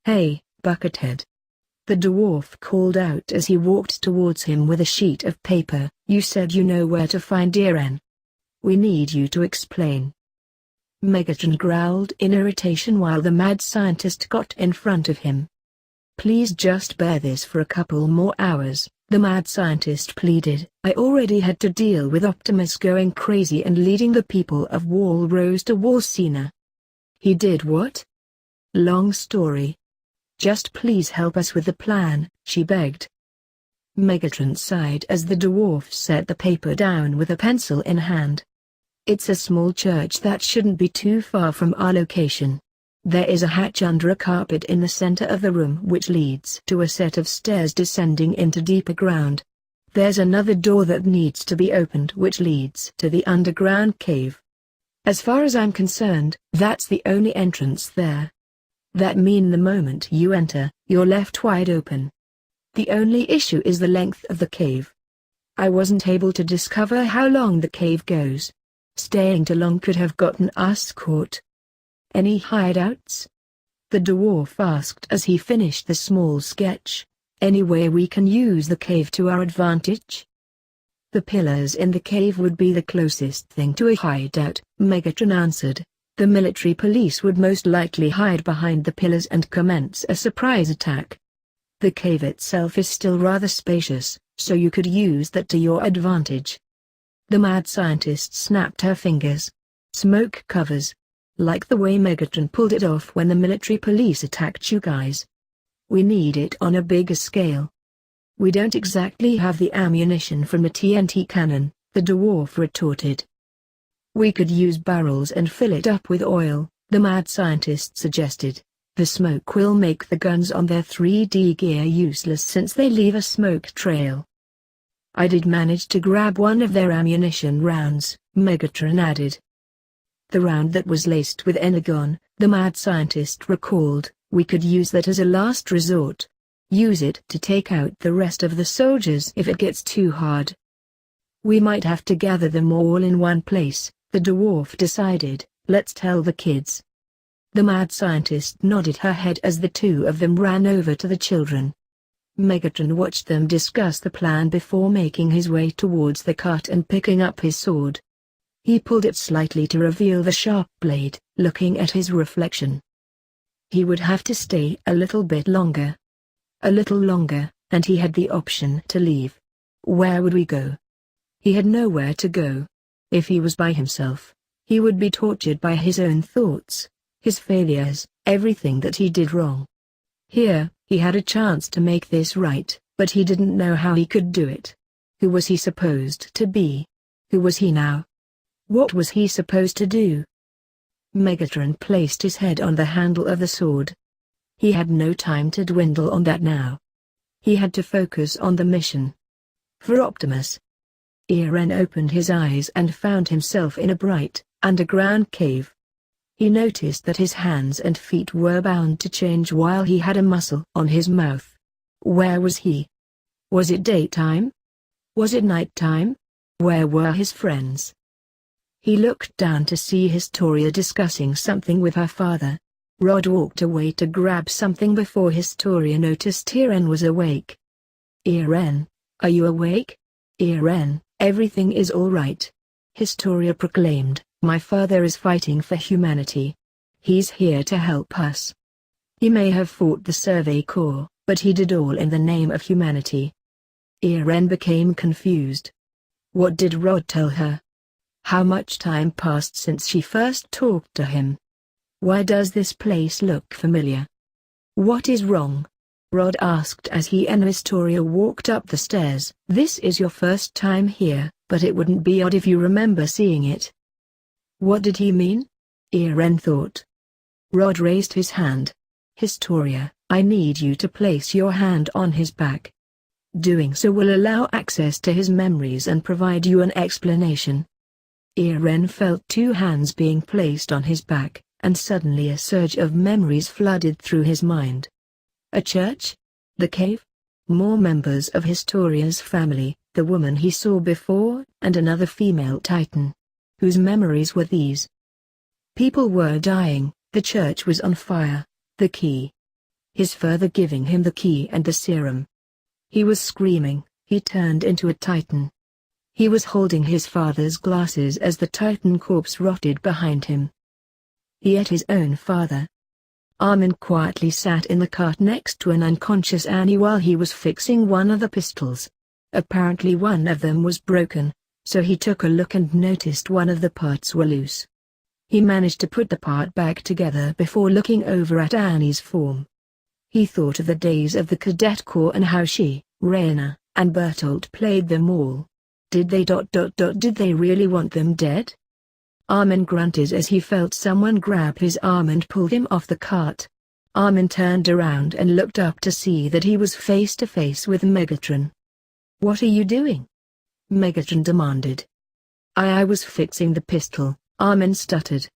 Hey, Buckethead. The dwarf called out as he walked towards him with a sheet of paper. You said you know where to find Iren. We need you to explain. Megatron growled in irritation while the mad scientist got in front of him. Please just bear this for a couple more hours, the mad scientist pleaded. I already had to deal with Optimus going crazy and leading the people of Walrose to Walsena. He did what? Long story. Just please help us with the plan, she begged. Megatron sighed as the dwarf set the paper down with a pencil in hand. It's a small church that shouldn't be too far from our location. There is a hatch under a carpet in the center of the room which leads to a set of stairs descending into deeper ground. There's another door that needs to be opened which leads to the underground cave. As far as I'm concerned, that's the only entrance there. That means the moment you enter, you're left wide open. The only issue is the length of the cave. I wasn't able to discover how long the cave goes. Staying too long could have gotten us caught. Any hideouts? The dwarf asked as he finished the small sketch. Any way we can use the cave to our advantage? The pillars in the cave would be the closest thing to a hideout, Megatron answered. The military police would most likely hide behind the pillars and commence a surprise attack. The cave itself is still rather spacious, so you could use that to your advantage. The mad scientist snapped her fingers. Smoke covers. Like the way Megatron pulled it off when the military police attacked you guys. We need it on a bigger scale. We don't exactly have the ammunition from a TNT cannon, the dwarf retorted. We could use barrels and fill it up with oil, the mad scientist suggested. The smoke will make the guns on their 3D gear useless since they leave a smoke trail. I did manage to grab one of their ammunition rounds, Megatron added. The round that was laced with energon, the mad scientist recalled. We could use that as a last resort. Use it to take out the rest of the soldiers if it gets too hard. We might have to gather them all in one place, the dwarf decided. Let's tell the kids. The mad scientist nodded her head as the two of them ran over to the children. Megatron watched them discuss the plan before making his way towards the cart and picking up his sword. He pulled it slightly to reveal the sharp blade, looking at his reflection. He would have to stay a little bit longer. A little longer, and he had the option to leave. Where would we go? He had nowhere to go. If he was by himself, he would be tortured by his own thoughts, his failures, everything that he did wrong. Here, he had a chance to make this right, but he didn't know how he could do it. Who was he supposed to be? Who was he now? What was he supposed to do? Megatron placed his head on the handle of the sword. He had no time to dwindle on that now. He had to focus on the mission. For Optimus. Iren opened his eyes and found himself in a bright, underground cave. He noticed that his hands and feet were bound to change while he had a muscle on his mouth. Where was he? Was it daytime? Was it nighttime? Where were his friends? He looked down to see Historia discussing something with her father. Rod walked away to grab something before Historia noticed Iren was awake. Iren, are you awake? Iren, everything is all right. Historia proclaimed, my father is fighting for humanity. He's here to help us. He may have fought the Survey Corps, but he did all in the name of humanity. Iren became confused. What did Rod tell her? How much time passed since she first talked to him? Why does this place look familiar? What is wrong? Rod asked as he and Historia walked up the stairs. This is your first time here, but it wouldn't be odd if you remember seeing it. What did he mean? Iren thought. Rod raised his hand. Historia, I need you to place your hand on his back. Doing so will allow access to his memories and provide you an explanation. Iren felt two hands being placed on his back, and suddenly a surge of memories flooded through his mind. A church? The cave? More members of Historia's family, the woman he saw before, and another female titan. Whose memories were these? People were dying, the church was on fire, the key. his father giving him the key and the serum. He was screaming, he turned into a Titan. He was holding his father's glasses as the Titan corpse rotted behind him. He ate his own father. Armin quietly sat in the cart next to an unconscious Annie while he was fixing one of the pistols. Apparently one of them was broken, so he took a look and noticed one of the parts were loose. He managed to put the part back together before looking over at Annie's form. He thought of the days of the Cadet Corps and how she, Raina, and Bertolt played them all. Did they really want them dead? Armin grunted as he felt someone grab his arm and pull him off the cart. Armin turned around and looked up to see that he was face to face with Megatron. "What are you doing?" Megatron demanded. I was fixing the pistol," Armin stuttered.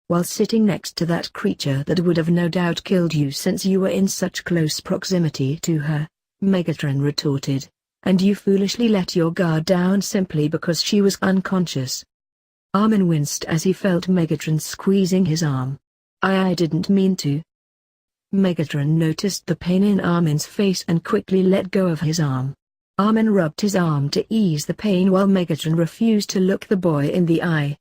"While sitting next to that creature that would have no doubt killed you since you were in such close proximity to her," Megatron retorted. "And you foolishly let your guard down simply because she was unconscious." Armin winced as he felt Megatron squeezing his arm. I didn't mean to." Megatron noticed the pain in Armin's face and quickly let go of his arm. Armin rubbed his arm to ease the pain while Megatron refused to look the boy in the eye.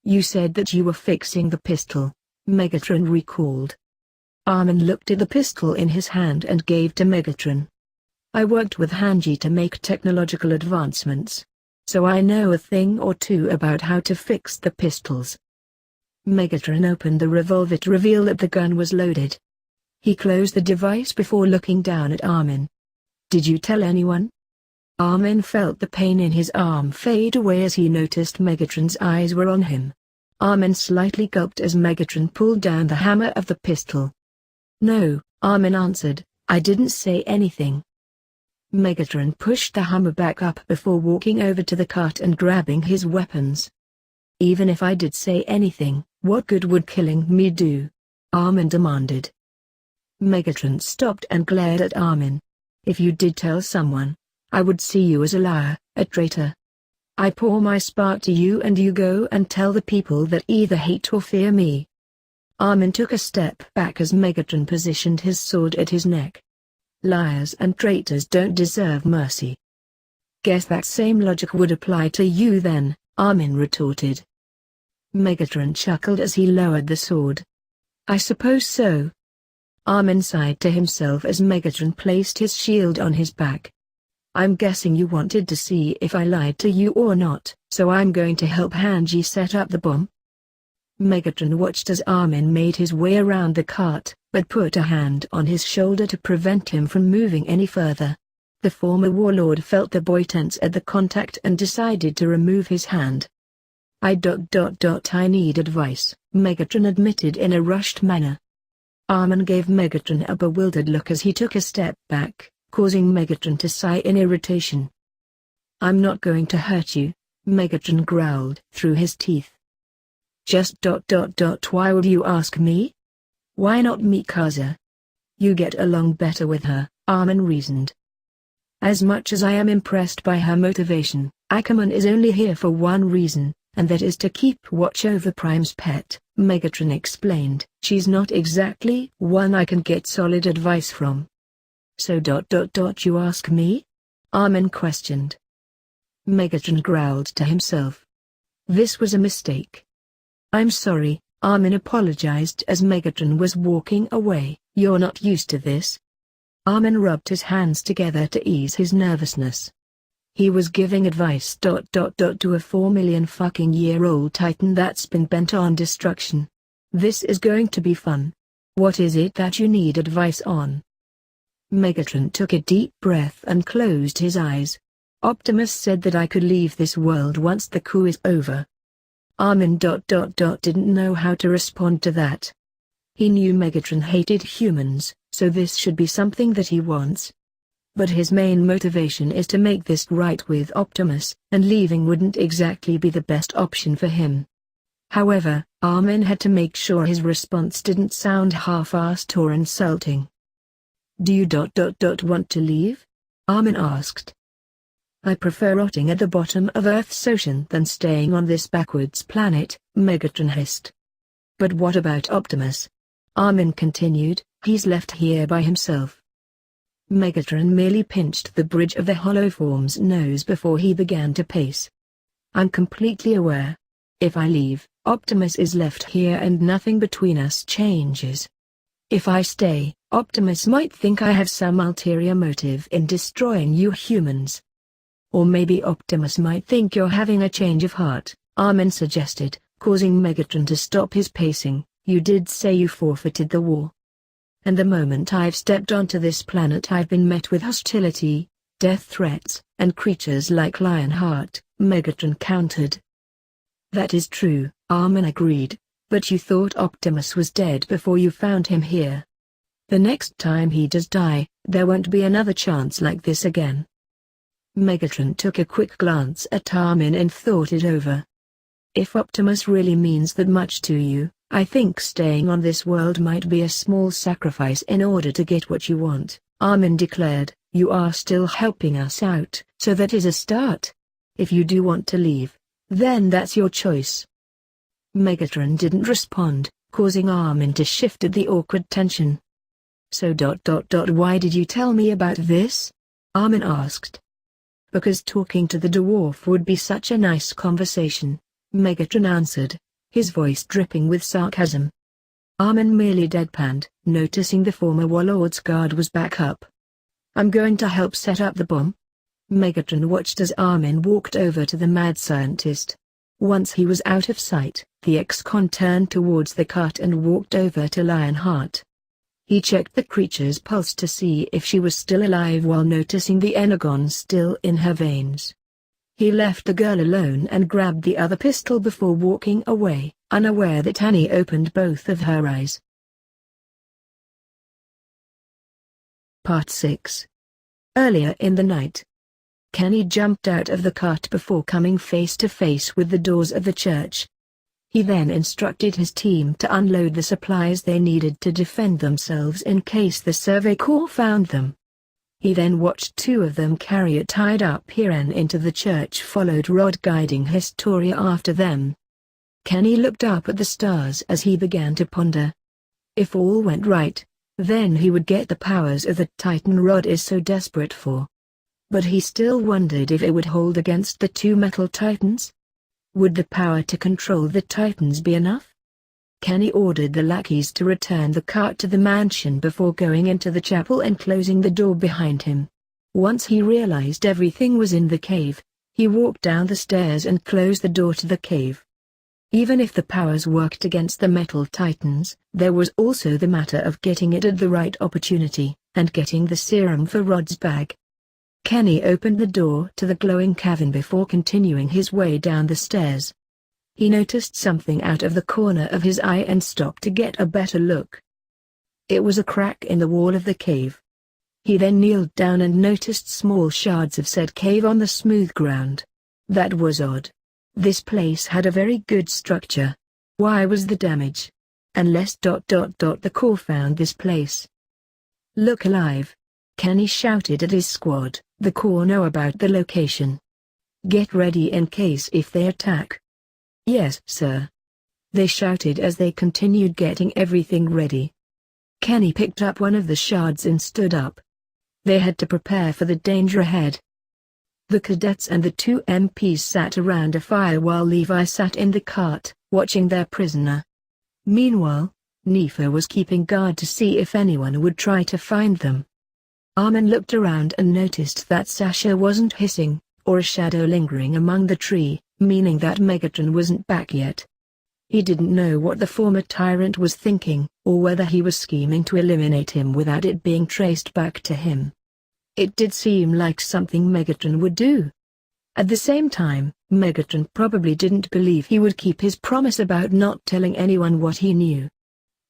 "You said that you were fixing the pistol," Megatron recalled. Armin looked at the pistol in his hand and gave to Megatron. "I worked with Hanji to make technological advancements, so I know a thing or two about how to fix the pistols." Megatron opened the revolver to reveal that the gun was loaded. He closed the device before looking down at Armin. "Did you tell anyone?" Armin felt the pain in his arm fade away as he noticed Megatron's eyes were on him. Armin slightly gulped as Megatron pulled down the hammer of the pistol. "No," Armin answered, "I didn't say anything." Megatron pushed the hammer back up before walking over to the cart and grabbing his weapons. "Even if I did say anything, what good would killing me do?" Armin demanded. Megatron stopped and glared at Armin. "If you did tell someone, I would see you as a liar, a traitor. I pour my spark to you and you go and tell the people that either hate or fear me." Armin took a step back as Megatron positioned his sword at his neck. "Liars and traitors don't deserve mercy." "Guess that same logic would apply to you then," Armin retorted. Megatron chuckled as he lowered the sword. "I suppose so." Armin sighed to himself as Megatron placed his shield on his back. "I'm guessing you wanted to see if I lied to you or not, so I'm going to help Hanji set up the bomb." Megatron watched as Armin made his way around the cart, but put a hand on his shoulder to prevent him from moving any further. The former warlord felt the boy tense at the contact and decided to remove his hand. I need advice," Megatron admitted in a rushed manner. Armin gave Megatron a bewildered look as he took a step back, causing Megatron to sigh in irritation. "I'm not going to hurt you," Megatron growled through his teeth. "Just why would you ask me? Why not Mikasa? You get along better with her," Armin reasoned. "As much as I am impressed by her motivation, Ackerman is only here for one reason, and that is to keep watch over Prime's pet," Megatron explained. "She's not exactly one I can get solid advice from." "So you ask me?" Armin questioned. Megatron growled to himself. This was a mistake. "I'm sorry," Armin apologized as Megatron was walking away. "You're not used to this." Armin rubbed his hands together to ease his nervousness. He was giving advice to a 4 million-fucking-year-old Titan that's been bent on destruction. This is going to be fun. "What is it that you need advice on?" Megatron took a deep breath and closed his eyes. "Optimus said that I could leave this world once the coup is over." Armin didn't know how to respond to that. He knew Megatron hated humans, so this should be something that he wants. But his main motivation is to make this right with Optimus, and leaving wouldn't exactly be the best option for him. However, Armin had to make sure his response didn't sound half-assed or insulting. "Do you want to leave?" Armin asked. "I prefer rotting at the bottom of Earth's ocean than staying on this backwards planet," Megatron hissed. "But what about Optimus?" Armin continued. He's left here by himself. Megatron merely pinched the bridge of the holoform's nose before he began to pace. I'm completely aware. If I leave, Optimus is left here and nothing between us changes. If I stay, Optimus might think I have some ulterior motive in destroying you humans. Or maybe Optimus might think you're having a change of heart, Armin suggested, causing Megatron to stop his pacing. You did say you forfeited the war. And the moment I've stepped onto this planet I've been met with hostility, death threats, and creatures like Lionheart, Megatron countered. That is true, Armin agreed, but you thought Optimus was dead before you found him here. The next time he does die, there won't be another chance like this again. Megatron took a quick glance at Armin and thought it over. If Optimus really means that much to you, I think staying on this world might be a small sacrifice in order to get what you want, Armin declared. You are still helping us out, so that is a start. If you do want to leave, then that's your choice. Megatron didn't respond, causing Armin to shift at the awkward tension. So why did you tell me about this? Armin asked. Because talking to the dwarf would be such a nice conversation, Megatron answered, his voice dripping with sarcasm. Armin merely deadpanned, noticing the former warlord's guard was back up. I'm going to help set up the bomb. Megatron watched as Armin walked over to the mad scientist. Once he was out of sight, the ex-con turned towards the cart and walked over to Lionheart. He checked the creature's pulse to see if she was still alive while noticing the energon still in her veins. He left the girl alone and grabbed the other pistol before walking away, unaware that Annie opened both of her eyes. Part 6. Earlier in the night, Kenny jumped out of the cart before coming face to face with the doors of the church. He then instructed his team to unload the supplies they needed to defend themselves in case the Survey Corps found them. He then watched two of them carry a tied-up Hiren into the church, followed Rod guiding Historia after them. Kenny looked up at the stars as he began to ponder. If all went right, then he would get the powers of the Titan Rod is so desperate for. But he still wondered if it would hold against the two metal Titans. Would the power to control the Titans be enough? Kenny ordered the lackeys to return the cart to the mansion before going into the chapel and closing the door behind him. Once he realized everything was in the cave, he walked down the stairs and closed the door to the cave. Even if the powers worked against the metal Titans, there was also the matter of getting it at the right opportunity, and getting the serum for Rod's bag. Kenny opened the door to the glowing cavern before continuing his way down the stairs. He noticed something out of the corner of his eye and stopped to get a better look. It was a crack in the wall of the cave. He then kneeled down and noticed small shards of said cave on the smooth ground. That was odd. This place had a very good structure. Why was the damage? Unless the Corps found this place. Look alive! Kenny shouted at his squad. The Corps know about the location. Get ready in case if they attack. Yes, sir. They shouted as they continued getting everything ready. Kenny picked up one of the shards and stood up. They had to prepare for the danger ahead. The cadets and the two MPs sat around a fire while Levi sat in the cart, watching their prisoner. Meanwhile, Nifa was keeping guard to see if anyone would try to find them. Armin looked around and noticed that Sasha wasn't hissing, or a shadow lingering among the tree, meaning that Megatron wasn't back yet. He didn't know what the former tyrant was thinking, or whether he was scheming to eliminate him without it being traced back to him. It did seem like something Megatron would do. At the same time, Megatron probably didn't believe he would keep his promise about not telling anyone what he knew.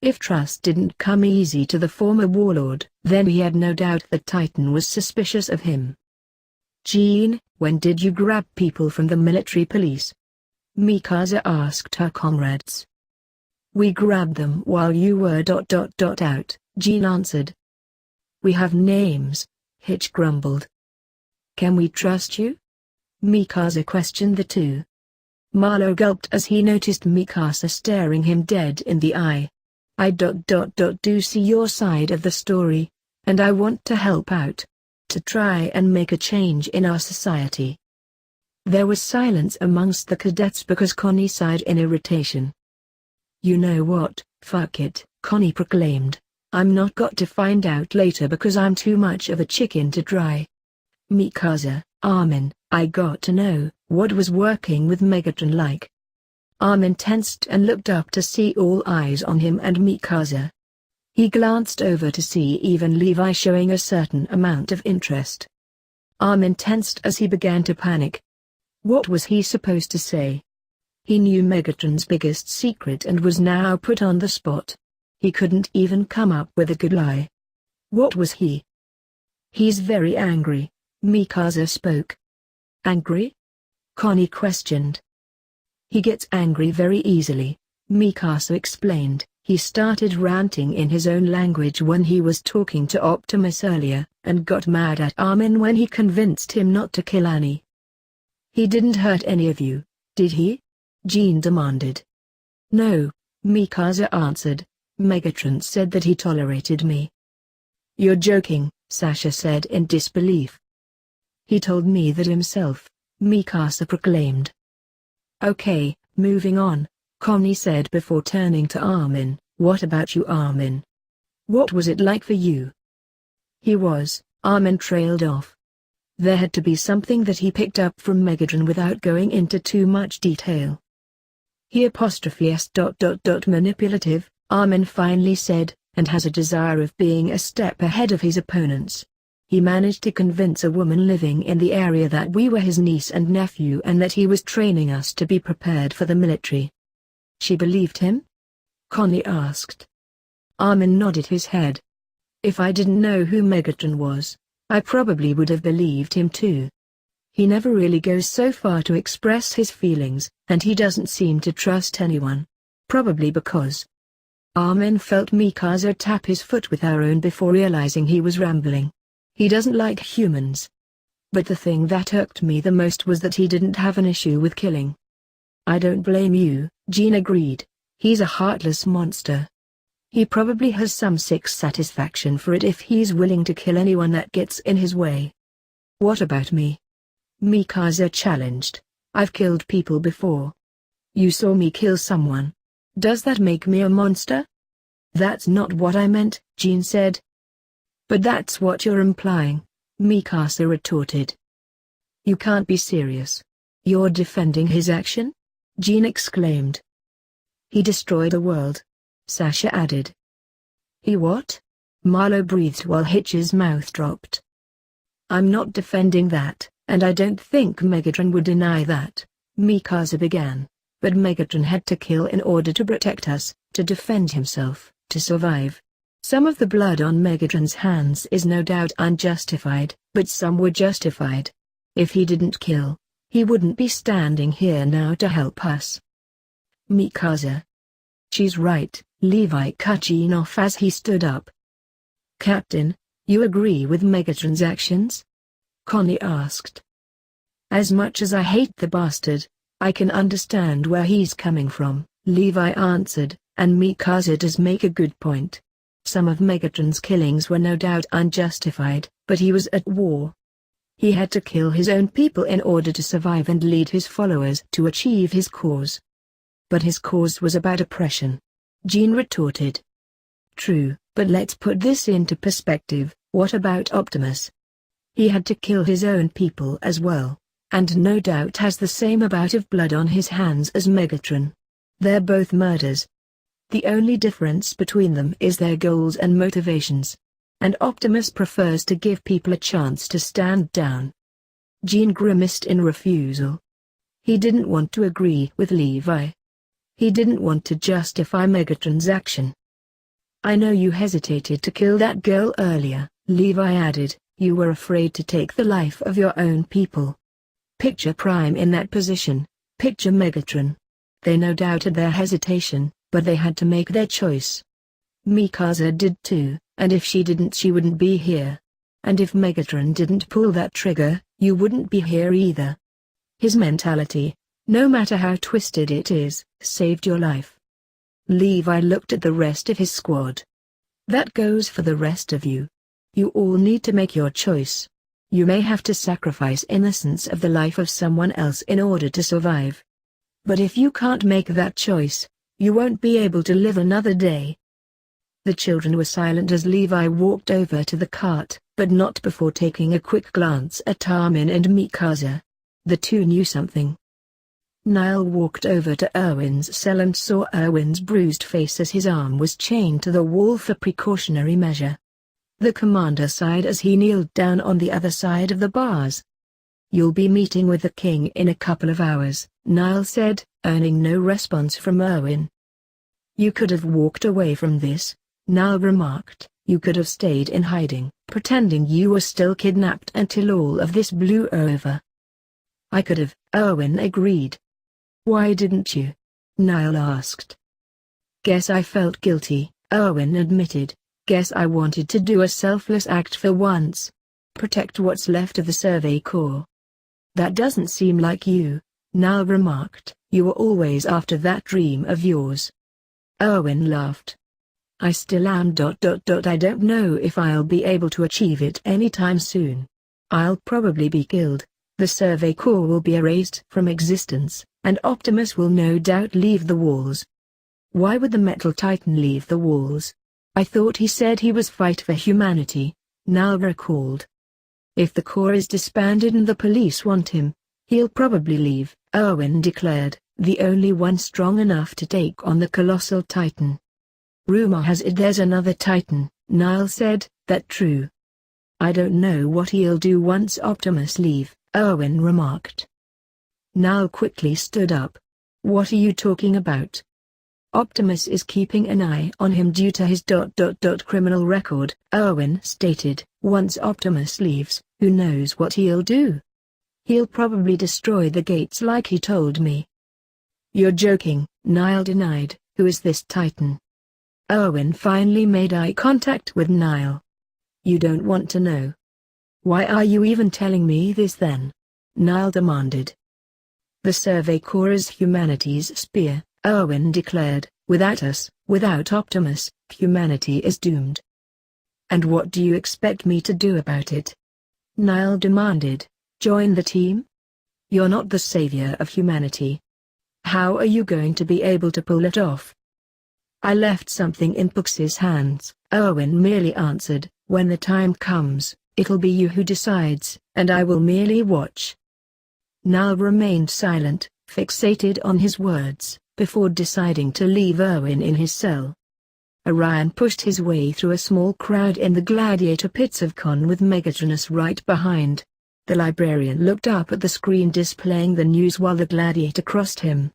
If trust didn't come easy to the former warlord, then he had no doubt the Titan was suspicious of him. Jean, when did you grab people from the military police? Mikasa asked her comrades. We grabbed them while you were out, Jean answered. We have names, Hitch grumbled. Can we trust you? Mikasa questioned the two. Marlowe gulped as he noticed Mikasa staring him dead in the eye. Do see your side of the story, and I want to help out. To try and make a change in our society." There was silence amongst the cadets because Connie sighed in irritation. "You know what, fuck it," Connie proclaimed. "I'm not got to find out later because I'm too much of a chicken to try." "Mikasa, Armin, I got to know, what was working with Megatron like?" Armin tensed and looked up to see all eyes on him and Mikasa. He glanced over to see even Levi showing a certain amount of interest. Armin tensed as he began to panic. What was he supposed to say? He knew Megatron's biggest secret and was now put on the spot. He couldn't even come up with a good lie. What was he? "He's very angry," Mikasa spoke. "Angry?" Connie questioned. "He gets angry very easily," Mikasa explained. "He started ranting in his own language when he was talking to Optimus earlier, and got mad at Armin when he convinced him not to kill Annie." "He didn't hurt any of you, did he?" Jean demanded. "No," Mikasa answered. "Megatron said that he tolerated me." "You're joking," Sasha said in disbelief. "He told me that himself," Mikasa proclaimed. "Okay, moving on," Connie said before turning to Armin. "What about you, Armin? What was it like for you?" Armin trailed off. There had to be something that he picked up from Megatron without going into too much detail. Manipulative, Armin finally said, and has a desire of being a step ahead of his opponents. He managed to convince a woman living in the area that we were his niece and nephew and that he was training us to be prepared for the military. She believed him? Connie asked. Armin nodded his head. If I didn't know who Megatron was, I probably would have believed him too. He never really goes so far to express his feelings, and he doesn't seem to trust anyone. Probably because... Armin felt Mikasa tap his foot with her own before realizing he was rambling. He doesn't like humans. But the thing that irked me the most was that he didn't have an issue with killing. I don't blame you, Jean agreed. He's a heartless monster. He probably has some sick satisfaction for it if he's willing to kill anyone that gets in his way. What about me? Mikasa challenged. I've killed people before. You saw me kill someone. Does that make me a monster? That's not what I meant, Jean said. But that's what you're implying, Mikasa retorted. You can't be serious. You're defending his action? Jean exclaimed. He destroyed the world, Sasha added. He what? Marlowe breathed while Hitch's mouth dropped. I'm not defending that, and I don't think Megatron would deny that, Mikasa began, but Megatron had to kill in order to protect us, to defend himself, to survive. Some of the blood on Megatron's hands is no doubt unjustified, but some were justified. If he didn't kill, he wouldn't be standing here now to help us. Mikasa. She's right, Levi cut Jean off as he stood up. Captain, you agree with Megatron's actions? Connie asked. As much as I hate the bastard, I can understand where he's coming from, Levi answered, and Mikasa does make a good point. Some of Megatron's killings were no doubt unjustified, but he was at war. He had to kill his own people in order to survive and lead his followers to achieve his cause. But his cause was about oppression. Jean retorted. True, but let's put this into perspective. What about Optimus? He had to kill his own people as well, and no doubt has the same amount of blood on his hands as Megatron. They're both murders. The only difference between them is their goals and motivations. And Optimus prefers to give people a chance to stand down. Jean grimaced in refusal. He didn't want to agree with Levi. He didn't want to justify Megatron's action. I know you hesitated to kill that girl earlier, Levi added. You were afraid to take the life of your own people. Picture Prime in that position, picture Megatron. They no doubt had their hesitation, but they had to make their choice. Mikasa did too, and if she didn't she wouldn't be here. And if Megatron didn't pull that trigger, you wouldn't be here either. His mentality, no matter how twisted it is, saved your life. Levi looked at the rest of his squad. That goes for the rest of you. You all need to make your choice. You may have to sacrifice innocence of the life of someone else in order to survive. But if you can't make that choice, you won't be able to live another day. The children were silent as Levi walked over to the cart, but not before taking a quick glance at Armin and Mikasa. The two knew something. Niall walked over to Erwin's cell and saw Erwin's bruised face as his arm was chained to the wall for precautionary measure. The commander sighed as he kneeled down on the other side of the bars. "You'll be meeting with the king in a couple of hours," Niall said, earning no response from Erwin. "You could have walked away from this," Niall remarked. "You could have stayed in hiding, pretending you were still kidnapped until all of this blew over." "I could have," Erwin agreed. "Why didn't you?" Niall asked. "Guess I felt guilty," Erwin admitted. "Guess I wanted to do a selfless act for once. Protect what's left of the Survey Corps." "That doesn't seem like you," Niall remarked. "You were always after that dream of yours." Erwin laughed. "I still am. I don't know if I'll be able to achieve it anytime soon. I'll probably be killed. The Survey Corps will be erased from existence, and Optimus will no doubt leave the walls." "Why would the Metal Titan leave the walls? I thought he said he was fight for humanity," Niall recalled. "If the Corps is disbanded and the police want him, he'll probably leave," Erwin declared, "the only one strong enough to take on the Colossal Titan." "Rumor has it there's another Titan," Niall said. "That true?" "I don't know what he'll do once Optimus leave," Erwin remarked. Niall quickly stood up. "What are you talking about?" "Optimus is keeping an eye on him due to his criminal record," Erwin stated. "Once Optimus leaves, who knows what he'll do? He'll probably destroy the gates like he told me." "You're joking," Niall denied. "Who is this Titan?" Erwin finally made eye contact with Niall. "You don't want to know?" "Why are you even telling me this then?" Niall demanded. "The Survey Corps is humanity's spear," Erwin declared. "Without us, without Optimus, humanity is doomed." "And what do you expect me to do about it?" Niall demanded. "Join the team? You're not the savior of humanity. How are you going to be able to pull it off?" "I left something in Pux's hands," Erwin merely answered. "When the time comes, it'll be you who decides, and I will merely watch." Niall remained silent, fixated on his words, before deciding to leave Erwin in his cell. Orion pushed his way through a small crowd in the gladiator pits of Con with Megatronus right behind. The librarian looked up at the screen displaying the news while the gladiator crossed him.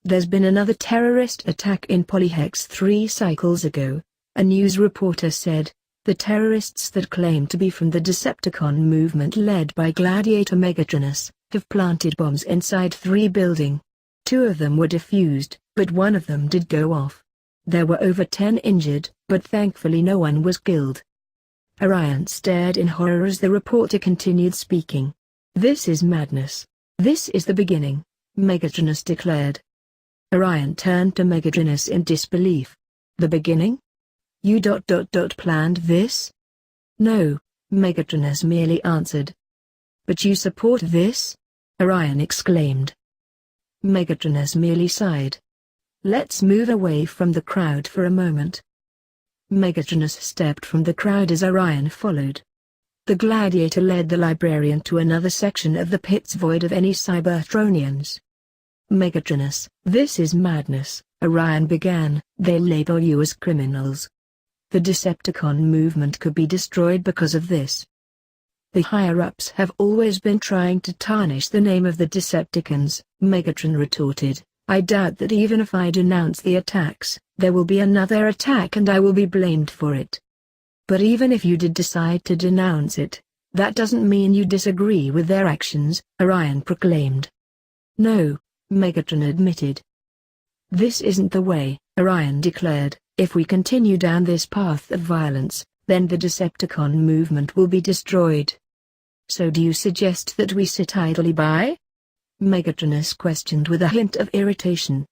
"There's been another terrorist attack in Polyhex 3 cycles ago," a news reporter said. "The terrorists that claim to be from the Decepticon movement led by Gladiator Megatronus have planted bombs inside 3 buildings. 2 of them were defused, but one of them did go off. There were over 10 injured, but thankfully no one was killed." Orion stared in horror as the reporter continued speaking. "This is madness. This is the beginning," Megatronus declared. Orion turned to Megatronus in disbelief. "The beginning? You planned this?" "No," Megatronus merely answered. "But you support this?" Orion exclaimed. Megatronus merely sighed. "Let's move away from the crowd for a moment." Megatronus stepped from the crowd as Orion followed. The gladiator led the librarian to another section of the pits void of any Cybertronians. "Megatronus, this is madness," Orion began. "They label you as criminals. The Decepticon movement could be destroyed because of this. The higher-ups have always been trying to tarnish the name of the Decepticons," Megatron retorted. "I doubt that even if I denounce the attacks, there will be another attack and I will be blamed for it." "But even if you did decide to denounce it, that doesn't mean you disagree with their actions," Orion proclaimed. "No," Megatron admitted. "This isn't the way," Orion declared. "If we continue down this path of violence, then the Decepticon movement will be destroyed." "So do you suggest that we sit idly by?" Megatronus questioned with a hint of irritation.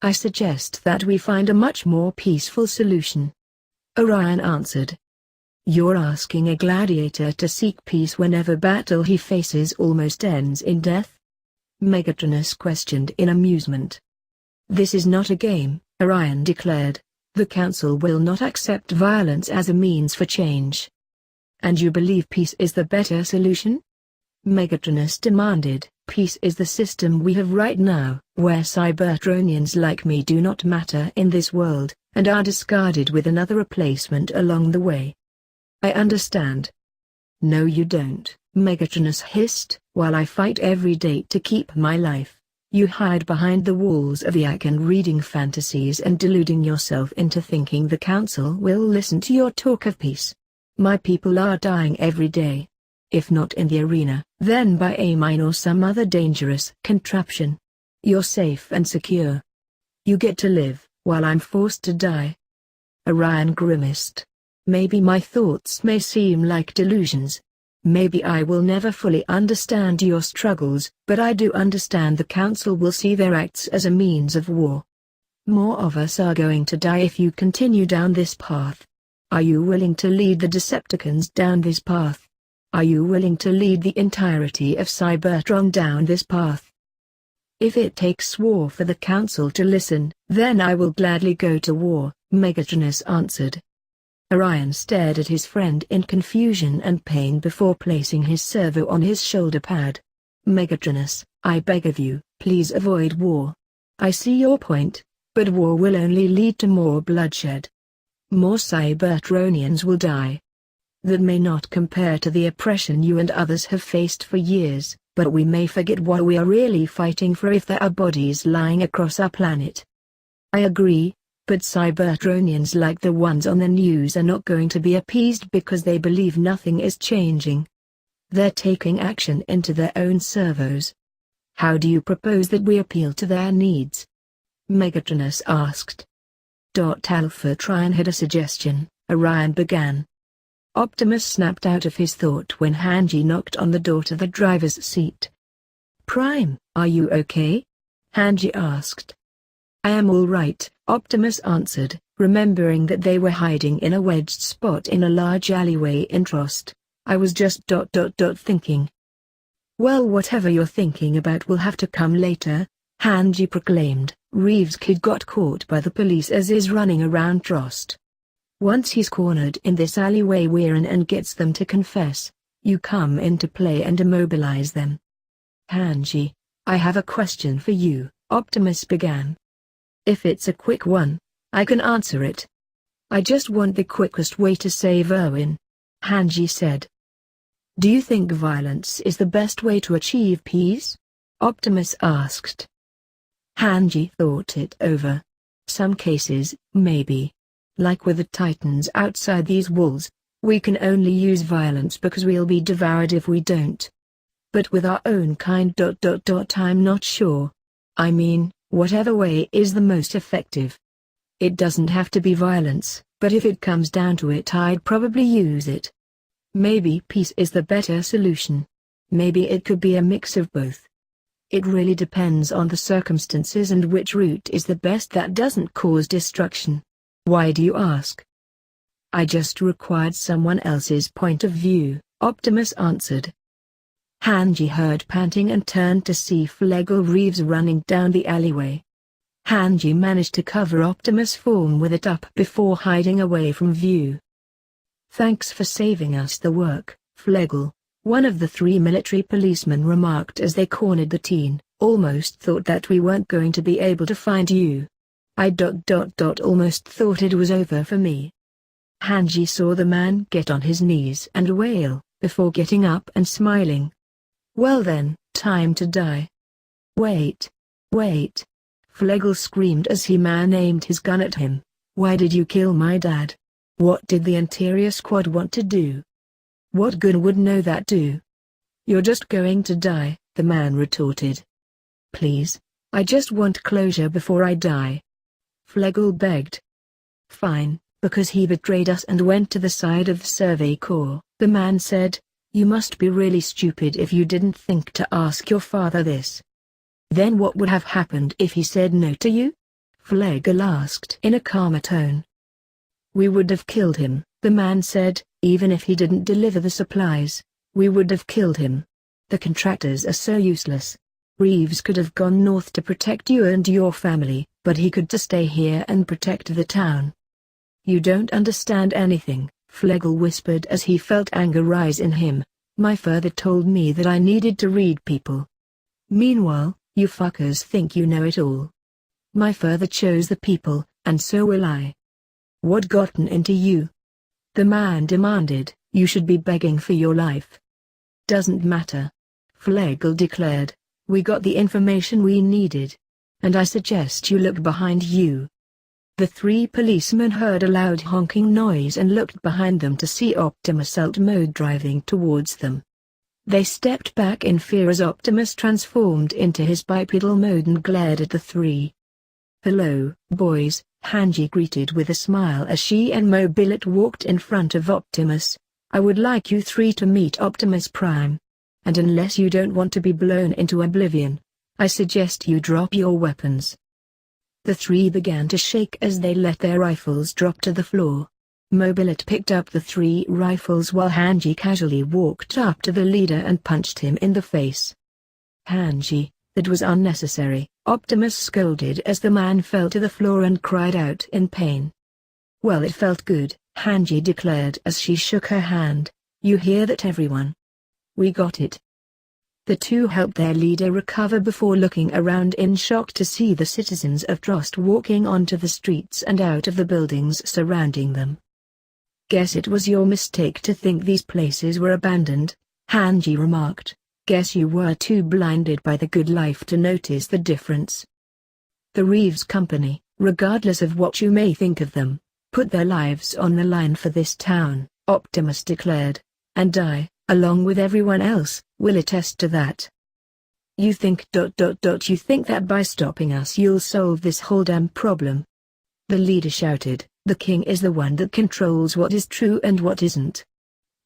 I suggest that we find a much more peaceful solution. Orion answered. You're asking a gladiator to seek peace when every battle he faces almost ends in death? Megatronus questioned in amusement. This is not a game, Orion declared. The Council will not accept violence as a means for change. And you believe peace is the better solution? Megatronus demanded. Peace is the system we have right now, where Cybertronians like me do not matter in this world, and are discarded with another replacement along the way. I understand. No you don't, Megatronus hissed. While I fight every day to keep my life, you hide behind the walls of Yak and reading fantasies and deluding yourself into thinking the Council will listen to your talk of peace. My people are dying every day. If not in the arena, then by a mine or some other dangerous contraption. You're safe and secure. You get to live, while I'm forced to die. Orion grimaced. Maybe my thoughts may seem like delusions. Maybe I will never fully understand your struggles, but I do understand the Council will see their acts as a means of war. More of us are going to die if you continue down this path. Are you willing to lead the Decepticons down this path? Are you willing to lead the entirety of Cybertron down this path? If it takes war for the Council to listen, then I will gladly go to war, Megatronus answered. Orion stared at his friend in confusion and pain before placing his servo on his shoulder pad. Megatronus, I beg of you, please avoid war. I see your point, but war will only lead to more bloodshed. More Cybertronians will die. That may not compare to the oppression you and others have faced for years, but we may forget what we are really fighting for if there are bodies lying across our planet. I agree, but Cybertronians like the ones on the news are not going to be appeased because they believe nothing is changing. They're taking action into their own servos. How do you propose that we appeal to their needs? Megatronus asked. Alpha Trion had a suggestion, Orion began. Optimus snapped out of his thought when Hanji knocked on the door to the driver's seat. Prime, are you okay? Hanji asked. I am all right, Optimus answered, remembering that they were hiding in a wedged spot in a large alleyway in Trost. I was just thinking. Well, whatever you're thinking about will have to come later, Hanji proclaimed. Reeves' kid got caught by the police as is running around Trost. Once he's cornered in this alleyway we're in and gets them to confess, you come into play and immobilize them. Hanji, I have a question for you, Optimus began. If it's a quick one, I can answer it. I just want the quickest way to save Erwin, Hanji said. Do you think violence is the best way to achieve peace? Optimus asked. Hanji thought it over. Some cases, maybe. Like with the Titans outside these walls, we can only use violence because we'll be devoured if we don't. But with our own kind I'm not sure. I mean, whatever way is the most effective. It doesn't have to be violence, but if it comes down to it I'd probably use it. Maybe peace is the better solution. Maybe it could be a mix of both. It really depends on the circumstances and which route is the best that doesn't cause destruction. Why do you ask? I just required someone else's point of view, Optimus answered. Hanji heard panting and turned to see Flegel Reeves running down the alleyway. Hanji managed to cover Optimus' form with it up before hiding away from view. Thanks for saving us the work, Flegel, one of the 3 military policemen remarked as they cornered the teen. Almost thought that we weren't going to be able to find you. I almost thought it was over for me. Hanji saw the man get on his knees and wail, before getting up and smiling. Well then, time to die. Wait. Wait. Flegel screamed as he aimed his gun at him. Why did you kill my dad? What did the Interior Squad want to do? What good would know that do? You're just going to die, the man retorted. Please, I just want closure before I die. Flegel begged. Fine, because he betrayed us and went to the side of the Survey Corps, the man said. You must be really stupid if you didn't think to ask your father this. Then what would have happened if he said no to you? Flegel asked in a calmer tone. We would have killed him, the man said, even if he didn't deliver the supplies. We would have killed him. The contractors are so useless. Reeves could have gone north to protect you and your family, but he could to stay here and protect the town. You don't understand anything, Flegel whispered as he felt anger rise in him. My father told me that I needed to read people. Meanwhile, you fuckers think you know it all. My father chose the people, and so will I. What gotten into you? The man demanded. You should be begging for your life. Doesn't matter. Flegel declared. We got the information we needed. And I suggest you look behind you. The three policemen heard a loud honking noise and looked behind them to see Optimus alt-mode driving towards them. They stepped back in fear as Optimus transformed into his bipedal mode and glared at the three. Hello, boys, Hanji greeted with a smile as she and Mobilet walked in front of Optimus. I would like you three to meet Optimus Prime. And unless you don't want to be blown into oblivion, I suggest you drop your weapons. The three began to shake as they let their rifles drop to the floor. Mobilet picked up the three rifles while Hanji casually walked up to the leader and punched him in the face. Hanji, that was unnecessary, Optimus scolded as the man fell to the floor and cried out in pain. Well, it felt good, Hanji declared as she shook her hand. You hear that, everyone? We got it. The two helped their leader recover before looking around in shock to see the citizens of Drost walking onto the streets and out of the buildings surrounding them. Guess it was your mistake to think these places were abandoned, Hanji remarked. Guess you were too blinded by the good life to notice the difference. The Reeves Company, regardless of what you may think of them, put their lives on the line for this town, Optimus declared. And I, along with everyone else, will attest to that. You think you think that by stopping us you'll solve this whole damn problem? The leader shouted. The king is the one that controls what is true and what isn't.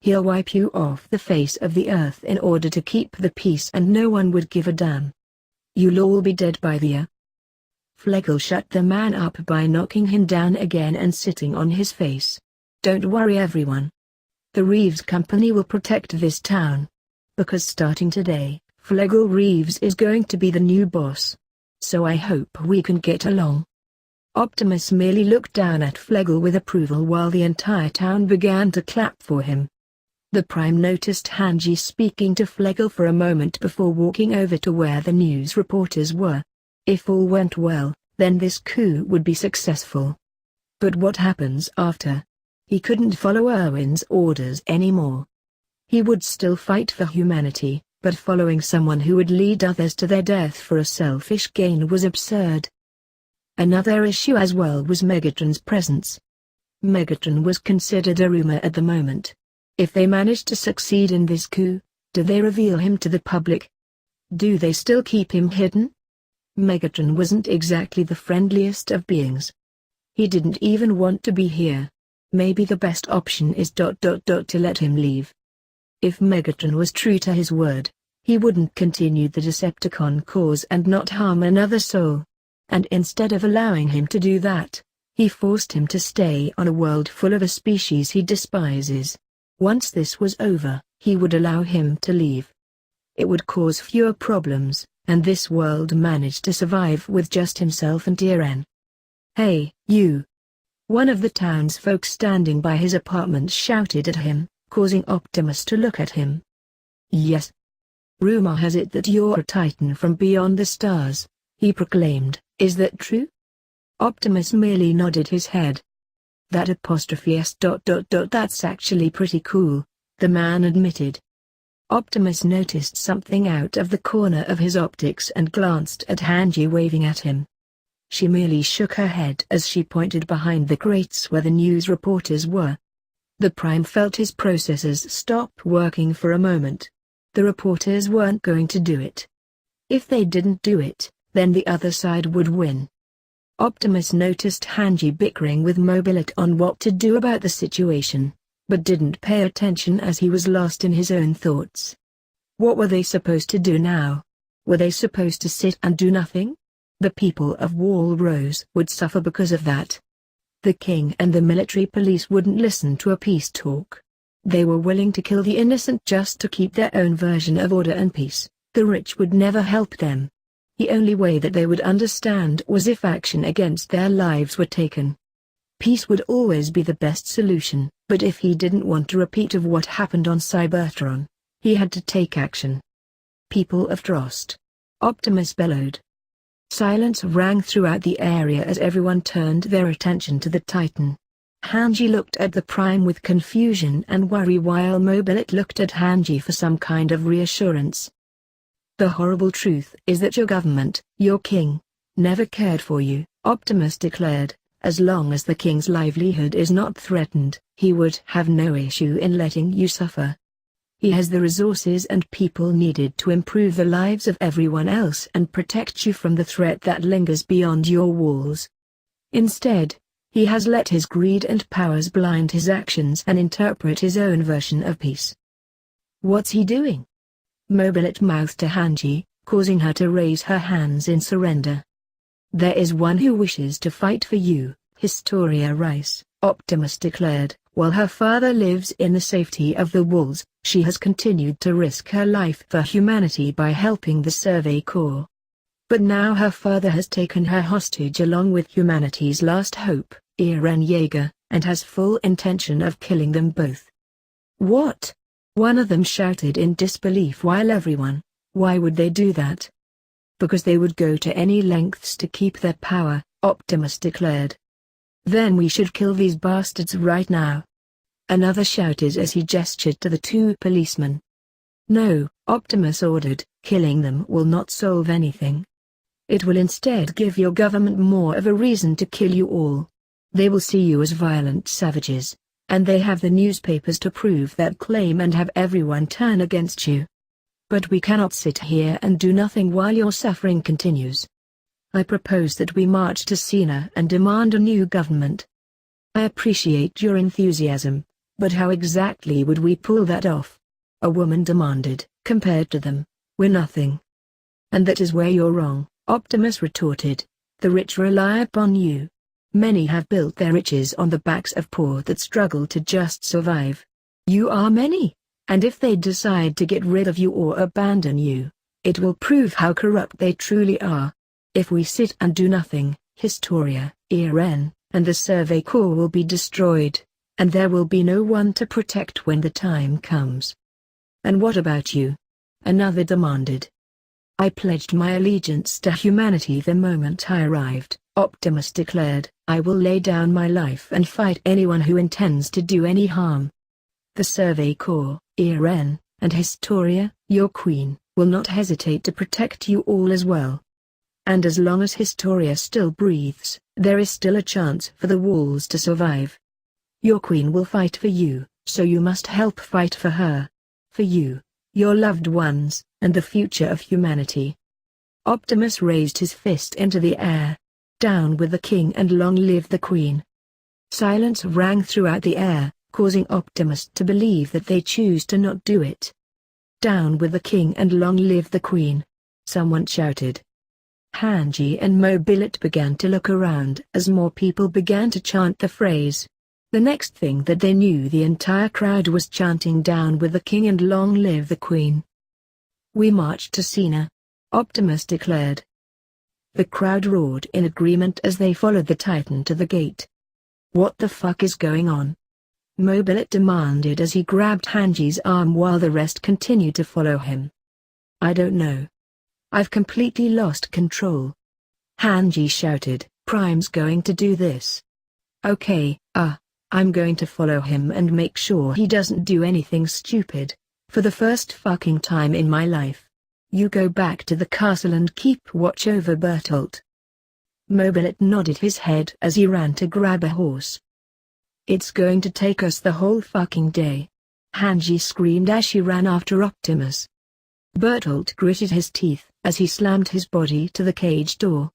He'll wipe you off the face of the earth in order to keep the peace and no one would give a damn. You'll all be dead by the year. Flegel shut the man up by knocking him down again and sitting on his face. Don't worry, everyone. The Reeves Company will protect this town. Because starting today, Flegel Reeves is going to be the new boss. So I hope we can get along. Optimus merely looked down at Flegel with approval while the entire town began to clap for him. The Prime noticed Hanji speaking to Flegel for a moment before walking over to where the news reporters were. If all went well, then this coup would be successful. But what happens after? He couldn't follow Erwin's orders anymore. He would still fight for humanity, but following someone who would lead others to their death for a selfish gain was absurd. Another issue as well was Megatron's presence. Megatron was considered a rumor at the moment. If they managed to succeed in this coup, do they reveal him to the public? Do they still keep him hidden? Megatron wasn't exactly the friendliest of beings. He didn't even want to be here. Maybe the best option is to let him leave. If Megatron was true to his word, he wouldn't continue the Decepticon cause and not harm another soul. And instead of allowing him to do that, he forced him to stay on a world full of a species he despises. Once this was over, he would allow him to leave. It would cause fewer problems, and this world managed to survive with just himself and Diren. Hey, you! One of the townsfolk standing by his apartment shouted at him, causing Optimus to look at him. Yes. Rumor has it that you're a Titan from beyond the stars, he proclaimed. Is that true? Optimus merely nodded his head. That apostrophe s. That's actually pretty cool, the man admitted. Optimus noticed something out of the corner of his optics and glanced at Hanji waving at him. She merely shook her head as she pointed behind the crates where the news reporters were. The Prime felt his processors stop working for a moment. The reporters weren't going to do it. If they didn't do it, then the other side would win. Optimus noticed Hanji bickering with Mobilet on what to do about the situation, but didn't pay attention as he was lost in his own thoughts. What were they supposed to do now? Were they supposed to sit and do nothing? The people of Walrose would suffer because of that. The king and the military police wouldn't listen to a peace talk. They were willing to kill the innocent just to keep their own version of order and peace. The rich would never help them. The only way that they would understand was if action against their lives were taken. Peace would always be the best solution, but if he didn't want a repeat of what happened on Cybertron, he had to take action. People of Drost. Optimus bellowed. Silence rang throughout the area as everyone turned their attention to the Titan. Hanji looked at the Prime with confusion and worry while Mobilet looked at Hanji for some kind of reassurance. The horrible truth is that your government, your king, never cared for you, Optimus declared. As long as the king's livelihood is not threatened, he would have no issue in letting you suffer. He has the resources and people needed to improve the lives of everyone else and protect you from the threat that lingers beyond your walls. Instead, he has let his greed and powers blind his actions and interpret his own version of peace. What's he doing? Mobilet mouthed to Hanji, causing her to raise her hands in surrender. There is one who wishes to fight for you, Historia Rice, Optimus declared. While her father lives in the safety of the walls, she has continued to risk her life for humanity by helping the Survey Corps. But now her father has taken her hostage along with humanity's last hope, Eren Yeager, and has full intention of killing them both. What? One of them shouted in disbelief while everyone, why would they do that? Because they would go to any lengths to keep their power, Optimus declared. Then we should kill these bastards right now. Another shouted as he gestured to the two policemen. No, Optimus ordered, killing them will not solve anything. It will instead give your government more of a reason to kill you all. They will see you as violent savages, and they have the newspapers to prove that claim and have everyone turn against you. But we cannot sit here and do nothing while your suffering continues. I propose that we march to Sina and demand a new government. I appreciate your enthusiasm, but how exactly would we pull that off? A woman demanded. Compared to them, we're nothing. And that is where you're wrong, Optimus retorted. The rich rely upon you. Many have built their riches on the backs of poor that struggle to just survive. You are many, and if they decide to get rid of you or abandon you, it will prove how corrupt they truly are. If we sit and do nothing, Historia, Eren, and the Survey Corps will be destroyed, and there will be no one to protect when the time comes. And what about you? Another demanded. I pledged my allegiance to humanity the moment I arrived, Optimus declared. I will lay down my life and fight anyone who intends to do any harm. The Survey Corps, Eren, and Historia, your queen, will not hesitate to protect you all as well. And as long as Historia still breathes, there is still a chance for the walls to survive. Your queen will fight for you, so you must help fight for her. For you, your loved ones, and the future of humanity. Optimus raised his fist into the air. Down with the king and long live the queen. Silence rang throughout the air, causing Optimus to believe that they choose to not do it. Down with the king and long live the queen. Someone shouted. Hanji and Mobilet began to look around as more people began to chant the phrase. The next thing that they knew, the entire crowd was chanting down with the king and long live the queen. We marched to Sina, Optimus declared. The crowd roared in agreement as they followed the Titan to the gate. What the fuck is going on? Mobilet demanded as he grabbed Hanji's arm while the rest continued to follow him. I don't know. I've completely lost control. Hanji shouted, Prime's going to do this. Okay, I'm going to follow him and make sure he doesn't do anything stupid, for the first fucking time in my life. You go back to the castle and keep watch over Bertolt. Mobilet nodded his head as he ran to grab a horse. It's going to take us the whole fucking day. Hanji screamed as she ran after Optimus. Bertolt gritted his teeth as he slammed his body to the cage door.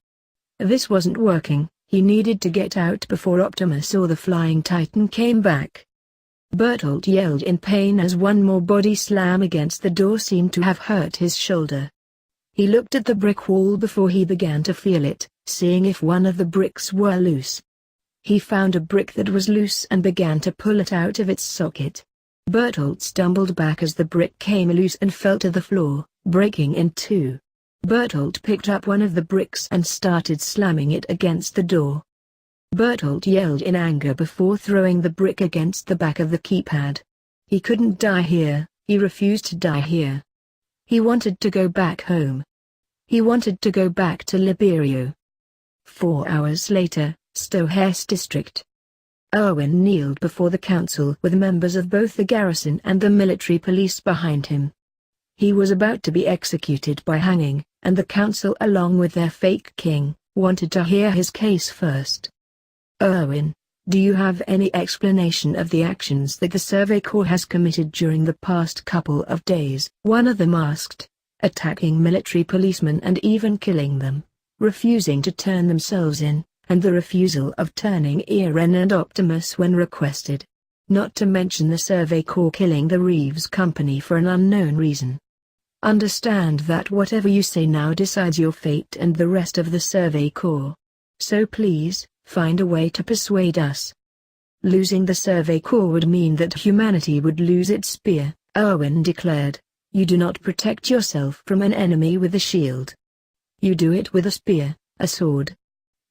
This wasn't working, he needed to get out before Optimus or the Flying Titan came back. Bertolt yelled in pain as one more body slam against the door seemed to have hurt his shoulder. He looked at the brick wall before he began to feel it, seeing if one of the bricks were loose. He found a brick that was loose and began to pull it out of its socket. Bertolt stumbled back as the brick came loose and fell to the floor, breaking in two. Bertolt picked up one of the bricks and started slamming it against the door. Bertolt yelled in anger before throwing the brick against the back of the keypad. He couldn't die here, he refused to die here. He wanted to go back home. He wanted to go back to Liberio. 4 hours later, Stohess district. Erwin kneeled before the council with members of both the garrison and the military police behind him. He was about to be executed by hanging, and the council along with their fake king, wanted to hear his case first. Erwin, do you have any explanation of the actions that the Survey Corps has committed during the past couple of days? One of them asked, attacking military policemen and even killing them, refusing to turn themselves in, and the refusal of turning Irene and Optimus when requested. Not to mention the Survey Corps killing the Reeves Company for an unknown reason. Understand that whatever you say now decides your fate and the rest of the Survey Corps. So please, find a way to persuade us. Losing the Survey Corps would mean that humanity would lose its spear, Erwin declared. You do not protect yourself from an enemy with a shield. You do it with a spear, a sword.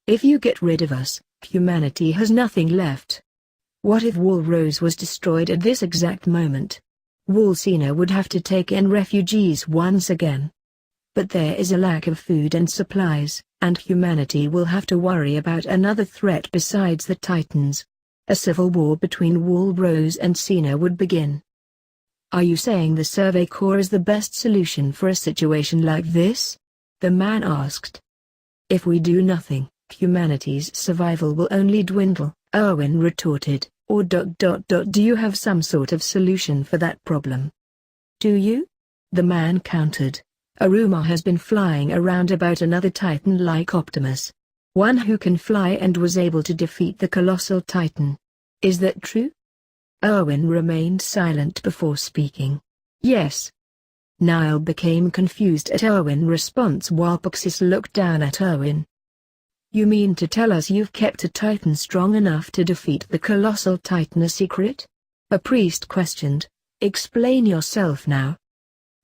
If you get rid of us, humanity has nothing left. What if Walrose was destroyed at this exact moment? Walsina would have to take in refugees once again. But there is a lack of food and supplies, and humanity will have to worry about another threat besides the Titans. A civil war between Walrose and Sina would begin. Are you saying the Survey Corps is the best solution for a situation like this? The man asked. If we do nothing, humanity's survival will only dwindle, Erwin retorted, or do you have some sort of solution for that problem? Do you? The man countered. A rumor has been flying around about another Titan like Optimus. One who can fly and was able to defeat the colossal Titan. Is that true? Erwin remained silent before speaking. Yes. Niall became confused at Erwin's response while Pixis looked down at Erwin. You mean to tell us you've kept a Titan strong enough to defeat the colossal Titan a secret? A priest questioned. Explain yourself now.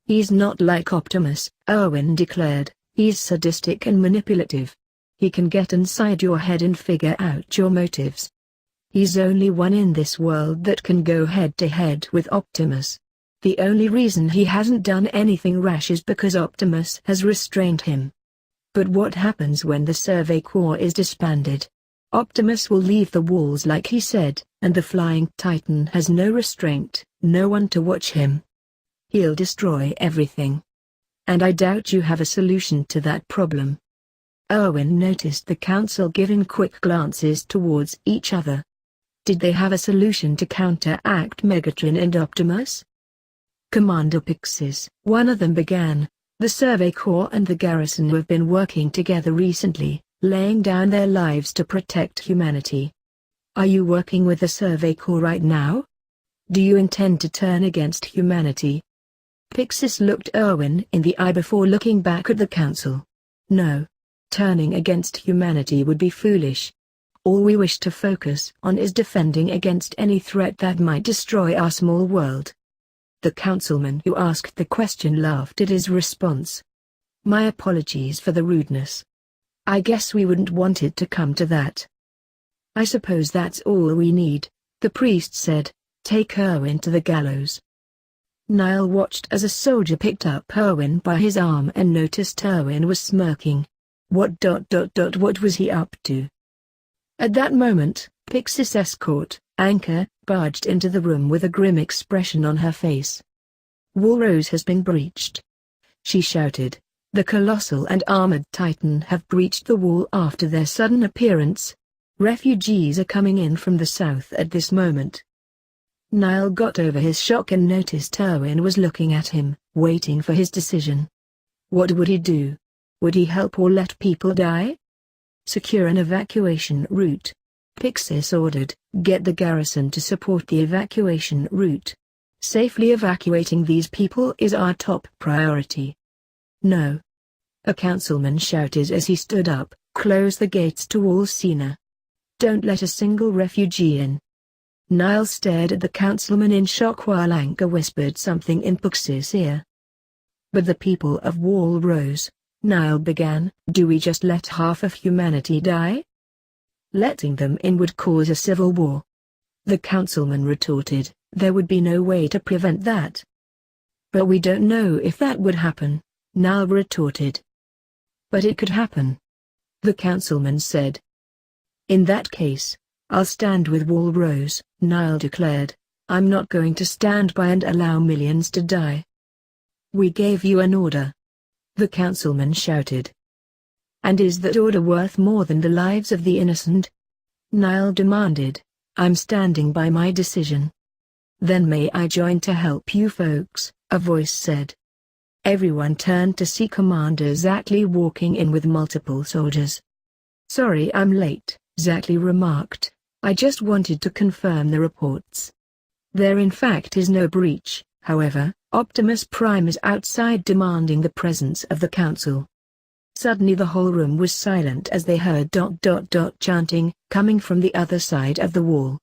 He's not like Optimus, Erwin declared. He's sadistic and manipulative. He can get inside your head and figure out your motives. He's only one in this world that can go head-to-head with Optimus. The only reason he hasn't done anything rash is because Optimus has restrained him. But what happens when the Survey Corps is disbanded? Optimus will leave the walls like he said, and the Flying Titan has no restraint, no one to watch him. He'll destroy everything. And I doubt you have a solution to that problem. Erwin noticed the council giving quick glances towards each other. Did they have a solution to counteract Megatron and Optimus? Commander Pixis, one of them began. The Survey Corps and the garrison have been working together recently, laying down their lives to protect humanity. Are you working with the Survey Corps right now? Do you intend to turn against humanity? Pixis looked Erwin in the eye before looking back at the council. No. Turning against humanity would be foolish. All we wish to focus on is defending against any threat that might destroy our small world. The councilman who asked the question laughed at his response. My apologies for the rudeness. I guess we wouldn't want it to come to that. I suppose that's all we need, the priest said. Take Erwin to the gallows. Niall watched as a soldier picked up Erwin by his arm and noticed Erwin was smirking. What was he up to? At that moment, Pixis' escort, Anchor, barged into the room with a grim expression on her face. Walrose has been breached. She shouted. The colossal and armored Titan have breached the wall after their sudden appearance. Refugees are coming in from the south at this moment. Niall got over his shock and noticed Erwin was looking at him, waiting for his decision. What would he do? Would he help or let people die? Secure an evacuation route. Pixis ordered, get the garrison to support the evacuation route. Safely evacuating these people is our top priority. No. A councilman shouted as he stood up, "Close the gates to Wall Sina. Don't let a single refugee in." Niall stared at the councilman in shock while Anka whispered something in Pux's ear. "But the people of Wall Rose," Niall began, "do we just let half of humanity die? Letting them in would cause a civil war." The councilman retorted, "There would be no way to prevent that." "But we don't know if that would happen," Niall retorted. "But it could happen," the councilman said. "In that case, I'll stand with Wall Rose," Niall declared. "I'm not going to stand by and allow millions to die." "We gave you an order," the councilman shouted. "And is that order worth more than the lives of the innocent?" Niall demanded. "I'm standing by my decision." "Then may I join to help you folks?" a voice said. Everyone turned to see Commander Zackley walking in with multiple soldiers. "Sorry I'm late," Zackley remarked. "I just wanted to confirm the reports. There in fact is no breach, however. Optimus Prime is outside demanding the presence of the council." Suddenly the whole room was silent as they heard ... chanting, coming from the other side of the wall.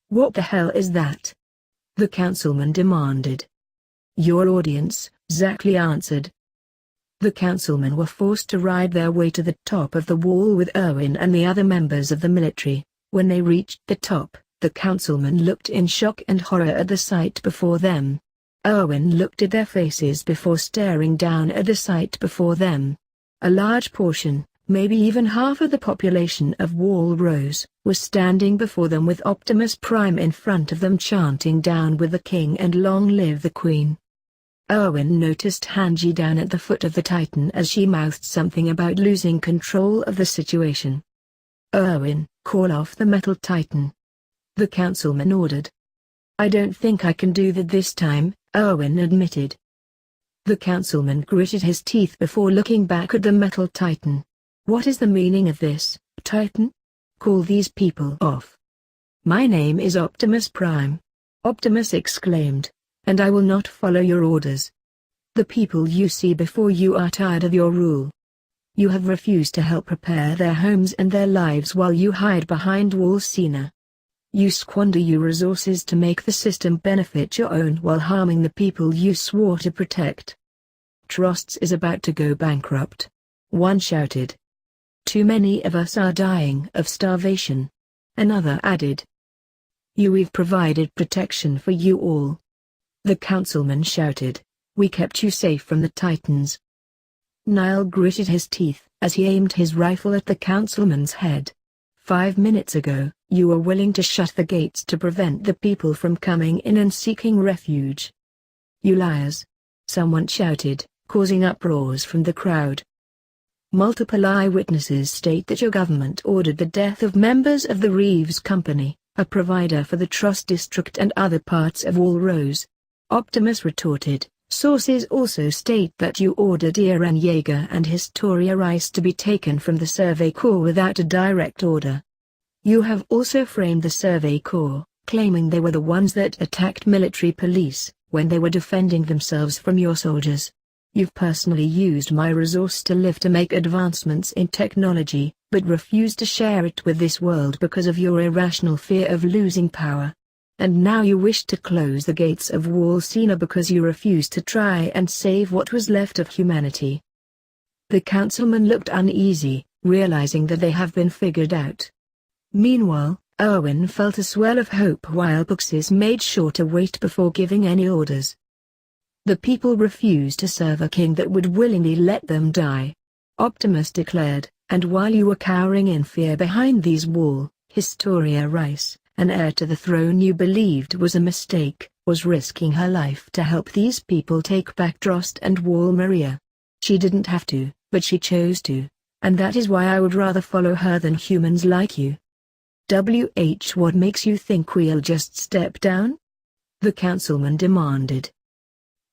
"What the hell is that?" the councilman demanded. "Your audience," Zackley answered. The councilmen were forced to ride their way to the top of the wall with Erwin and the other members of the military. When they reached the top, the councilmen looked in shock and horror at the sight before them. Erwin looked at their faces before staring down at the sight before them. A large portion, maybe even half of the population of Wall Rose, was standing before them with Optimus Prime in front of them chanting "Down with the King and long live the Queen." Erwin noticed Hanji down at the foot of the Titan as she mouthed something about losing control of the situation. "Erwin, call off the metal Titan," the councilman ordered. "I don't think I can do that this time," Erwin admitted. The councilman gritted his teeth before looking back at the metal Titan. "What is the meaning of this, Titan? Call these people off." "My name is Optimus Prime," Optimus exclaimed, "and I will not follow your orders. The people you see before you are tired of your rule. You have refused to help prepare their homes and their lives while you hide behind Wall Sina. You squander your resources to make the system benefit your own while harming the people you swore to protect. Trosts is about to go bankrupt," one shouted. "Too many of us are dying of starvation," another added. "We've provided protection for you all," the councilman shouted. "We kept you safe from the Titans." Niall gritted his teeth as he aimed his rifle at the councilman's head. 5 minutes ago, you were willing to shut the gates to prevent the people from coming in and seeking refuge. You liars!" someone shouted, causing uproars from the crowd. Multiple eyewitnesses state that your government ordered the death of members of the Reeves Company, a provider for the Trust District and other parts of Wall Rose. Optimus retorted, "Sources also state that you ordered Eren Yeager and Historia Rice to be taken from the Survey Corps without a direct order. You have also framed the Survey Corps, claiming they were the ones that attacked military police, when they were defending themselves from your soldiers. You've personally used my resource to live to make advancements in technology, but refused to share it with this world because of your irrational fear of losing power. And now you wish to close the gates of Wall Sina because you refuse to try and save what was left of humanity." The councilman looked uneasy, realizing that they have been figured out. Meanwhile, Erwin felt a swell of hope while Puxis made sure to wait before giving any orders. "The people refuse to serve a king that would willingly let them die," Optimus declared, "and while you were cowering in fear behind these walls, Historia Rice, an heir to the throne you believed was a mistake, was risking her life to help these people take back Drost and Wall Maria. She didn't have to, but she chose to, and that is why I would rather follow her than humans like you." What makes you think we'll just step down?" the councilman demanded.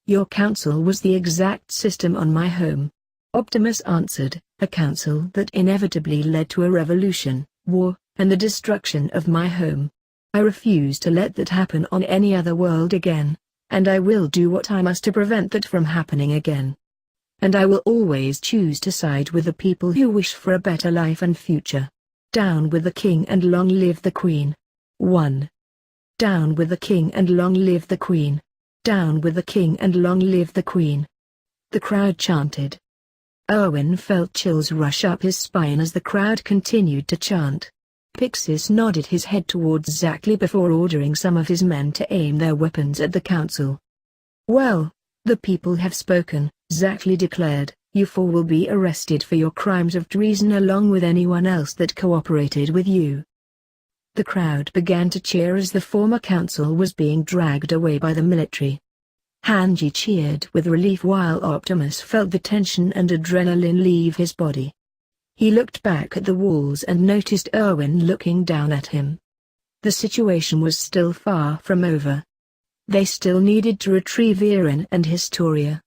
"Your council was the exact system on my home," Optimus answered, "a council that inevitably led to a revolution, war, and the destruction of my home. I refuse to let that happen on any other world again, and I will do what I must to prevent that from happening again." and I will always choose to side with the people who wish for a better life and future. Down with the king and long live the queen. 1. Down with the king and long live the queen. Down with the king and long live the queen. The crowd chanted. Owen felt chills rush up his spine as the crowd continued to chant. Pixis nodded his head towards Zackley before ordering some of his men to aim their weapons at the council. Well, the people have spoken, Zackley declared. You four will be arrested for your crimes of treason along with anyone else that cooperated with you. The crowd began to cheer as the former council was being dragged away by the military. Hanji cheered with relief while Optimus felt the tension and adrenaline leave his body. He looked back at the walls and noticed Erwin looking down at him. The situation was still far from over. They still needed to retrieve Eren and Historia.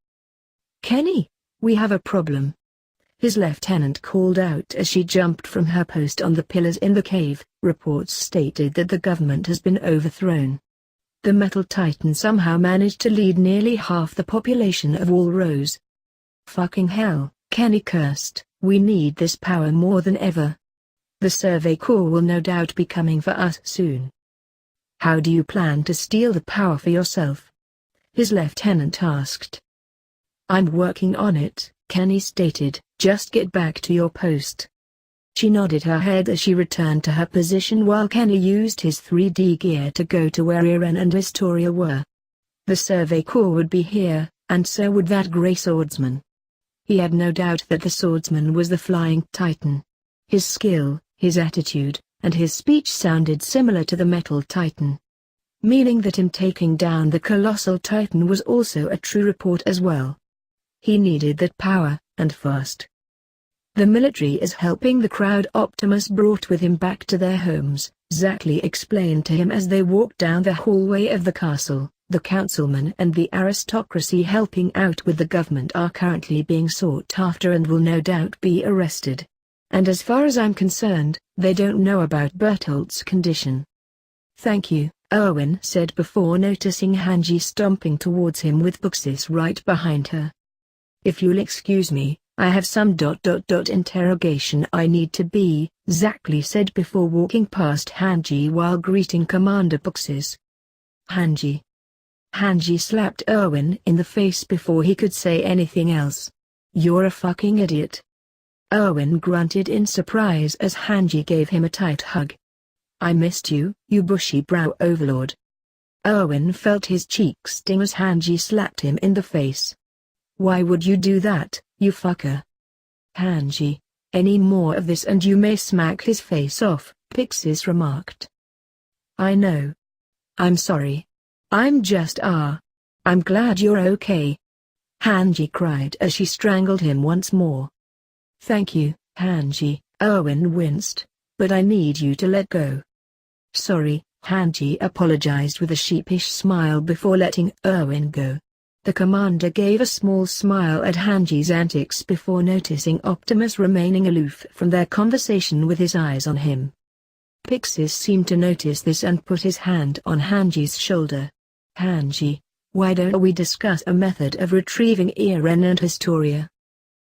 Kenny, we have a problem. His lieutenant called out as she jumped from her post on the pillars in the cave. Reports stated that the government has been overthrown. The Metal Titan somehow managed to lead nearly half the population of Wall Rose. Fucking hell, Kenny cursed, we need this power more than ever. The Survey Corps will no doubt be coming for us soon. How do you plan to steal the power for yourself? His lieutenant asked. I'm working on it, Kenny stated, just get back to your post. She nodded her head as she returned to her position while Kenny used his 3D gear to go to where Eren and Historia were. The Survey Corps would be here, and so would that grey swordsman. He had no doubt that the swordsman was the Flying Titan. His skill, his attitude, and his speech sounded similar to the Metal Titan. Meaning that him taking down the Colossal Titan was also a true report as well. He needed that power, and fast. The military is helping the crowd Optimus brought with him back to their homes, Zackley explained to him as they walked down the hallway of the castle. The councilmen and the aristocracy helping out with the government are currently being sought after and will no doubt be arrested. And as far as I'm concerned, they don't know about Bertolt's condition. Thank you, Erwin said before noticing Hanji stomping towards him with Buxis right behind her. If you'll excuse me, I have some interrogation I need to be, Zackley said before walking past Hanji while greeting Commander Buxis. Hanji. Hanji slapped Erwin in the face before he could say anything else. You're a fucking idiot. Erwin grunted in surprise as Hanji gave him a tight hug. I missed you, you bushy brow overlord. Erwin felt his cheeks sting as Hanji slapped him in the face. Why would you do that, you fucker? Hanji, any more of this and you may smack his face off, Pixis remarked. I know. I'm sorry. I'm just I'm glad you're okay. Hanji cried as she strangled him once more. Thank you, Hanji, Erwin winced, but I need you to let go. Sorry, Hanji apologized with a sheepish smile before letting Erwin go. The commander gave a small smile at Hanji's antics before noticing Optimus remaining aloof from their conversation with his eyes on him. Pixis seemed to notice this and put his hand on Hanji's shoulder. Hanji, why don't we discuss a method of retrieving Eren and Historia?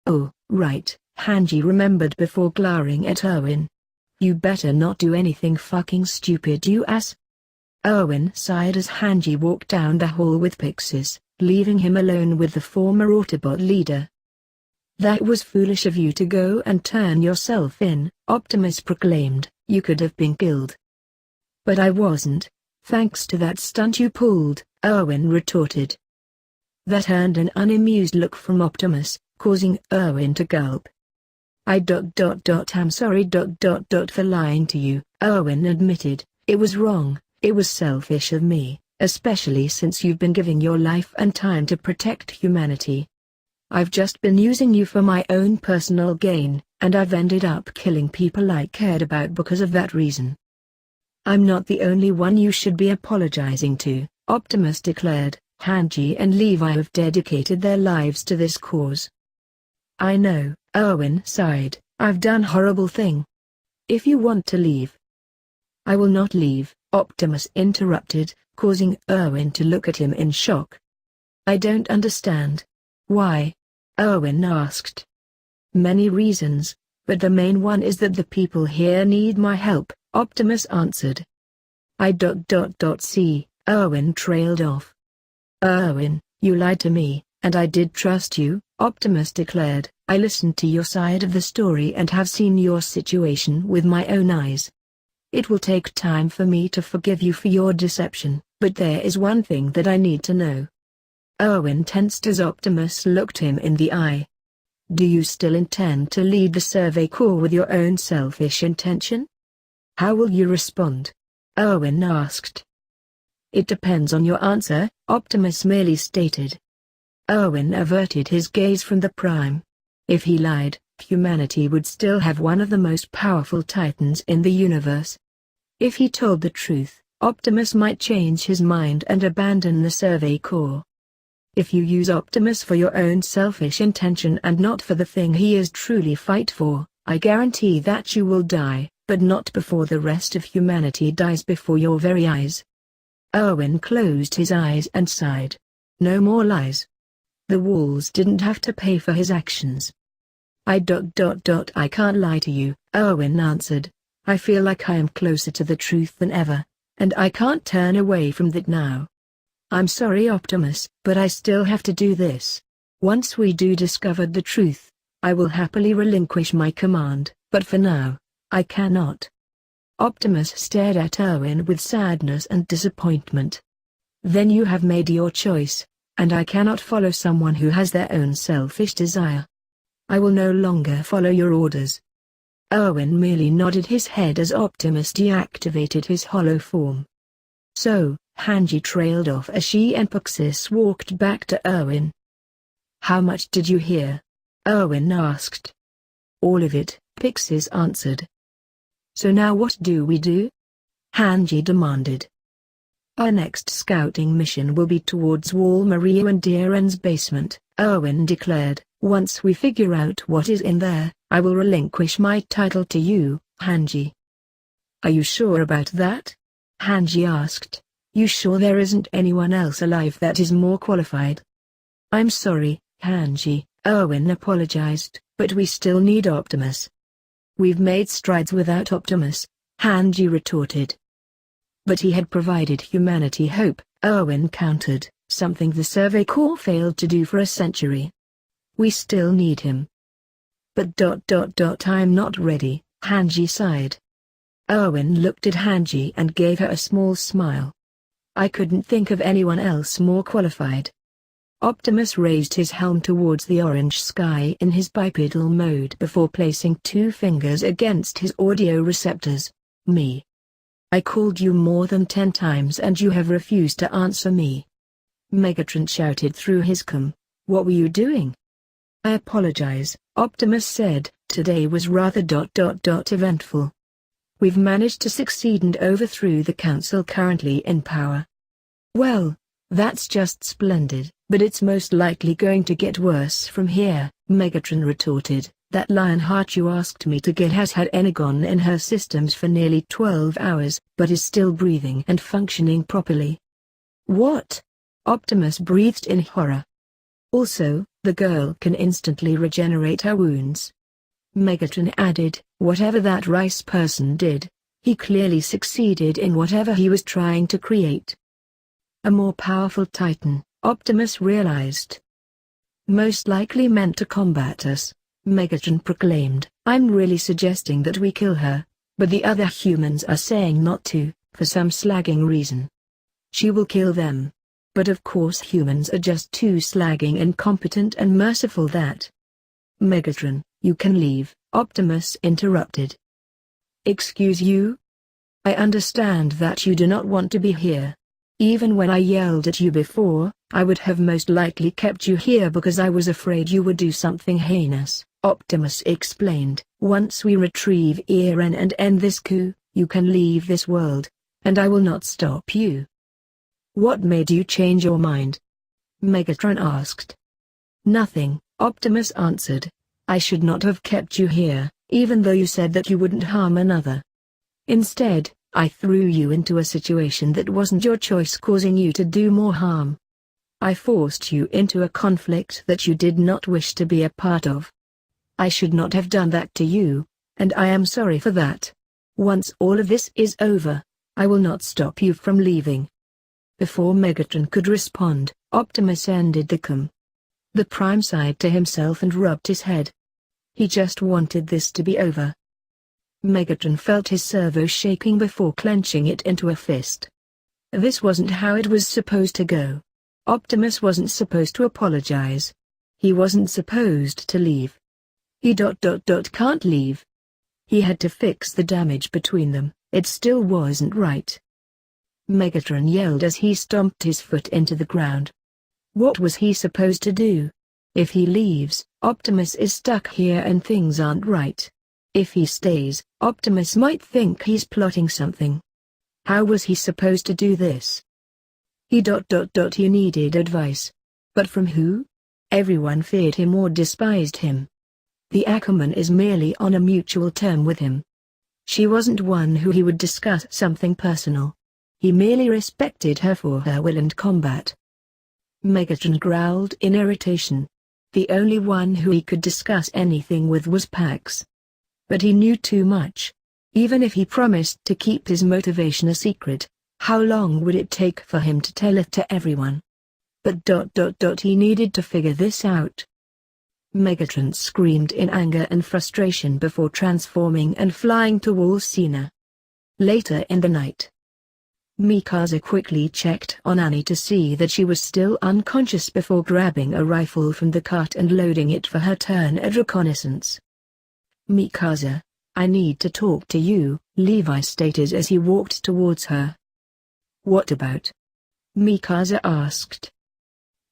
Oh, right, Hanji remembered before glaring at Erwin. You better not do anything fucking stupid, you ass. Erwin sighed as Hanji walked down the hall with Pixis, leaving him alone with the former Autobot leader. That was foolish of you to go and turn yourself in, Optimus proclaimed. You could have been killed. But I wasn't, thanks to that stunt you pulled, Erwin retorted. That earned an unamused look from Optimus, causing Erwin to gulp. I'm sorry for lying to you, Erwin admitted. It was wrong, it was selfish of me, especially since you've been giving your life and time to protect humanity. I've just been using you for my own personal gain, and I've ended up killing people I cared about because of that reason. I'm not the only one you should be apologizing to, Optimus declared. Hanji and Levi have dedicated their lives to this cause. I know, Erwin sighed. I've done horrible thing. If you want to leave. I will not leave, Optimus interrupted, causing Erwin to look at him in shock. I don't understand. Why? Erwin asked. Many reasons, but the main one is that the people here need my help, Optimus answered. See, Erwin trailed off. Erwin, you lied to me, and I did trust you, Optimus declared. I listened to your side of the story and have seen your situation with my own eyes. It will take time for me to forgive you for your deception, but there is one thing that I need to know. Erwin tensed as Optimus looked him in the eye. Do you still intend to lead the Survey Corps with your own selfish intention? How will you respond? Erwin asked. It depends on your answer, Optimus merely stated. Erwin averted his gaze from the Prime. If he lied, humanity would still have one of the most powerful titans in the universe. If he told the truth, Optimus might change his mind and abandon the Survey Corps. If you use Optimus for your own selfish intention and not for the thing he is truly fight for, I guarantee that you will die, but not before the rest of humanity dies before your very eyes. Erwin closed his eyes and sighed. No more lies. The walls didn't have to pay for his actions. I can't lie to you, Erwin answered. I feel like I am closer to the truth than ever, and I can't turn away from that now. I'm sorry Optimus, but I still have to do this. Once we do discover the truth, I will happily relinquish my command, but for now, I cannot. Optimus stared at Erwin with sadness and disappointment. Then you have made your choice, and I cannot follow someone who has their own selfish desire. I will no longer follow your orders. Erwin merely nodded his head as Optimus deactivated his hollow form. So, Hanji trailed off as she and Puxis walked back to Erwin. How much did you hear? Erwin asked. All of it, Puxis answered. So now what do we do? Hanji demanded. Our next scouting mission will be towards Wall Mario and Diren's basement, Erwin declared. Once we figure out what is in there, I will relinquish my title to you, Hanji. Are you sure about that? Hanji asked. You sure there isn't anyone else alive that is more qualified? I'm sorry, Hanji, Erwin apologized, but we still need Optimus. We've made strides without Optimus, Hanji retorted. But he had provided humanity hope, Erwin countered, something the Survey Corps failed to do for a century. We still need him. But I'm not ready, Hanji sighed. Erwin looked at Hanji and gave her a small smile. I couldn't think of anyone else more qualified. Optimus raised his helm towards the orange sky in his bipedal mode before placing 2 fingers against his audio receptors. Me. I called you more than 10 times and you have refused to answer me. Megatron shouted through his com. What were you doing? I apologize, Optimus said. Today was rather eventful. We've managed to succeed and overthrew the council currently in power. Well, that's just splendid, but it's most likely going to get worse from here, Megatron retorted. That Lionheart you asked me to get has had Energon in her systems for nearly 12 hours, but is still breathing and functioning properly. What? Optimus breathed in horror. Also, the girl can instantly regenerate her wounds. Megatron added, whatever that rice person did, he clearly succeeded in whatever he was trying to create. A more powerful Titan, Optimus realized. Most likely meant to combat us, Megatron proclaimed. I'm really suggesting that we kill her, but the other humans are saying not to, for some slagging reason. She will kill them. But of course humans are just too slagging incompetent and merciful that. Megatron, you can leave, Optimus interrupted. Excuse you? I understand that you do not want to be here. Even when I yelled at you before, I would have most likely kept you here because I was afraid you would do something heinous, Optimus explained. Once we retrieve Eren and end this coup, you can leave this world, and I will not stop you. What made you change your mind? Megatron asked. Nothing, Optimus answered. I should not have kept you here, even though you said that you wouldn't harm another. Instead, I threw you into a situation that wasn't your choice, causing you to do more harm. I forced you into a conflict that you did not wish to be a part of. I should not have done that to you, and I am sorry for that. Once all of this is over, I will not stop you from leaving." Before Megatron could respond, Optimus ended the cum. The Prime sighed to himself and rubbed his head. He just wanted this to be over. Megatron felt his servo shaking before clenching it into a fist. This wasn't how it was supposed to go. Optimus wasn't supposed to apologize. He wasn't supposed to leave. He can't leave. He had to fix the damage between them. It still wasn't right. Megatron yelled as he stomped his foot into the ground. What was he supposed to do? If he leaves, Optimus is stuck here and things aren't right. If he stays, Optimus might think he's plotting something. How was he supposed to do this? He needed advice. But from who? Everyone feared him or despised him. The Ackerman is merely on a mutual term with him. She wasn't one who he would discuss something personal. He merely respected her for her will and combat. Megatron growled in irritation. The only one who he could discuss anything with was Pax. But he knew too much. Even if he promised to keep his motivation a secret, how long would it take for him to tell it to everyone? But he needed to figure this out. Megatron screamed in anger and frustration before transforming and flying towards Cena. Later in the night, Mikasa quickly checked on Annie to see that she was still unconscious before grabbing a rifle from the cart and loading it for her turn at reconnaissance. "Mikasa, I need to talk to you," Levi stated as he walked towards her. "What about?" Mikasa asked.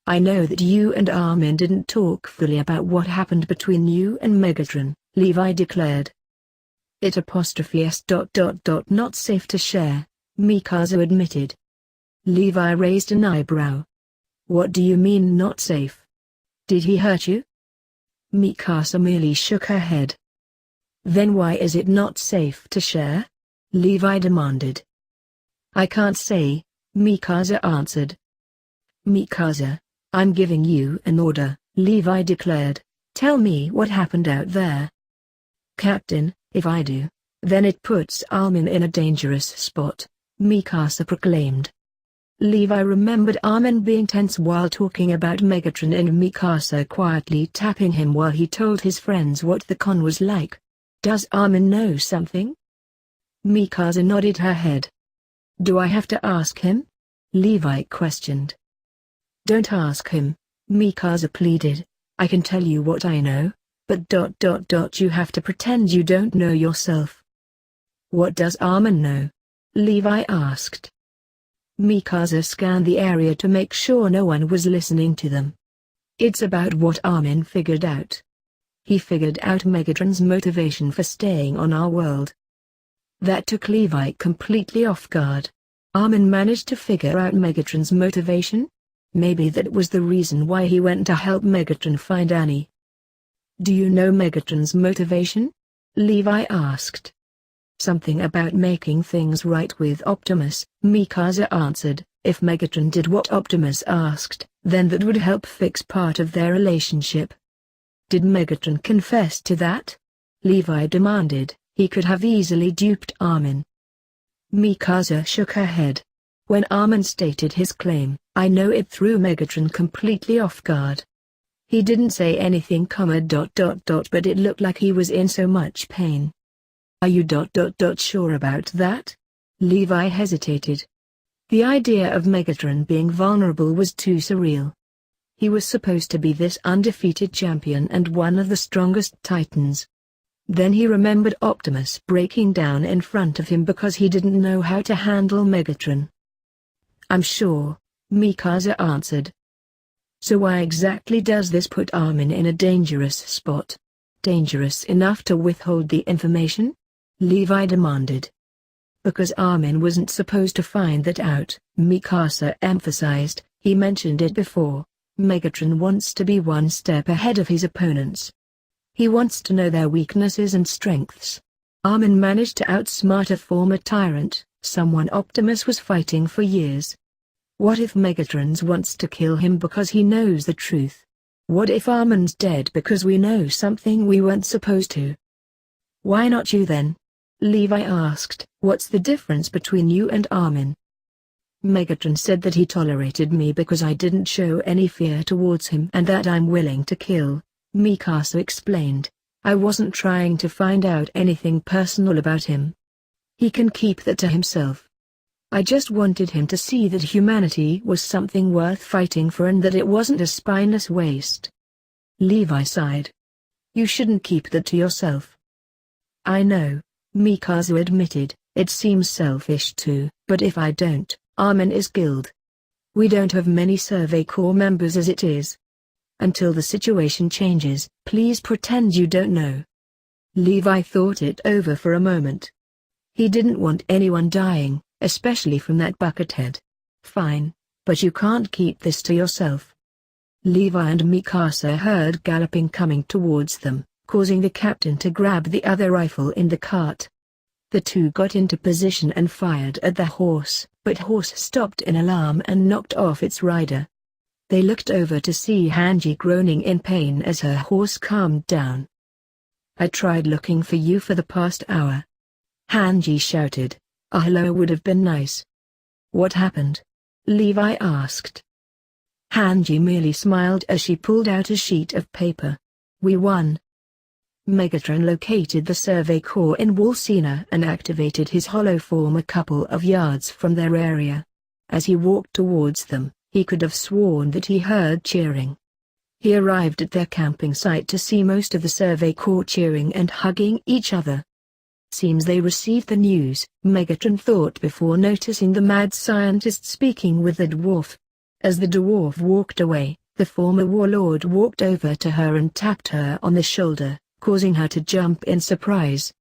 "I know that you and Armin didn't talk fully about what happened between you and Megatron," Levi declared. "It apostrophes ... not safe to share," Mikasa admitted. Levi raised an eyebrow. "What do you mean not safe? Did he hurt you?" Mikasa merely shook her head. "Then why is it not safe to share?" Levi demanded. "I can't say," Mikasa answered. "Mikasa, I'm giving you an order," Levi declared. "Tell me what happened out there." "Captain, if I do, then it puts Armin in a dangerous spot," Mikasa proclaimed. Levi remembered Armin being tense while talking about Megatron and Mikasa quietly tapping him while he told his friends what the con was like. "Does Armin know something?" Mikasa nodded her head. "Do I have to ask him?" Levi questioned. "Don't ask him," Mikasa pleaded. "I can tell you what I know, but you have to pretend you don't know yourself." "What does Armin know?" Levi asked. Mikasa scanned the area to make sure no one was listening to them. "It's about what Armin figured out. He figured out Megatron's motivation for staying on our world." That took Levi completely off guard. Armin managed to figure out Megatron's motivation? Maybe that was the reason why he went to help Megatron find Annie. "Do you know Megatron's motivation?" Levi asked. "Something about making things right with Optimus," Mikasa answered. "If Megatron did what Optimus asked, then that would help fix part of their relationship." "Did Megatron confess to that?" Levi demanded. "He could have easily duped Armin." Mikasa shook her head. "When Armin stated his claim, I know it threw Megatron completely off guard. He didn't say anything, but it looked like he was in so much pain." "Are you sure about that?" Levi hesitated. The idea of Megatron being vulnerable was too surreal. He was supposed to be this undefeated champion and one of the strongest titans. Then he remembered Optimus breaking down in front of him because he didn't know how to handle Megatron. "I'm sure," Mikasa answered. "So why exactly does this put Armin in a dangerous spot? Dangerous enough to withhold the information?" Levi demanded. "Because Armin wasn't supposed to find that out," Mikasa emphasized. "He mentioned it before. Megatron wants to be one step ahead of his opponents. He wants to know their weaknesses and strengths. Armin managed to outsmart a former tyrant, someone Optimus was fighting for years. What if Megatron wants to kill him because he knows the truth? What if Armin's dead because we know something we weren't supposed to? Why not you then? Levi asked. What's the difference between you and Armin? Megatron said that he tolerated me because I didn't show any fear towards him and that I'm willing to kill. Mikasa explained. I wasn't trying to find out anything personal about him. He can keep that to himself. I just wanted him to see that humanity was something worth fighting for and that it wasn't a spineless waste. Levi sighed. You shouldn't keep that to yourself. I know, Mikasa admitted, it seems selfish too, but if I don't, Armin is killed. We don't have many Survey Corps members as it is. Until the situation changes, please pretend you don't know. Levi thought it over for a moment. He didn't want anyone dying, especially from that buckethead. Fine, but you can't keep this to yourself. Levi and Mikasa heard galloping coming towards them, causing the captain to grab the other rifle in the cart. The two got into position and fired at the horse, but horse stopped in alarm and knocked off its rider. They looked over to see Hanji groaning in pain as her horse calmed down. I tried looking for you for the past hour. Hanji shouted. A hello would have been nice. What happened? Levi asked. Hanji merely smiled as she pulled out a sheet of paper. We won. Megatron located the Survey Corps in Walsena and activated his holoform a couple of yards from their area. As he walked towards them, he could have sworn that he heard cheering. He arrived at their camping site to see most of the Survey Corps cheering and hugging each other. Seems they received the news, Megatron thought before noticing the mad scientist speaking with the dwarf. As the dwarf walked away, the former warlord walked over to her and tapped her on the shoulder, causing her to jump in surprise.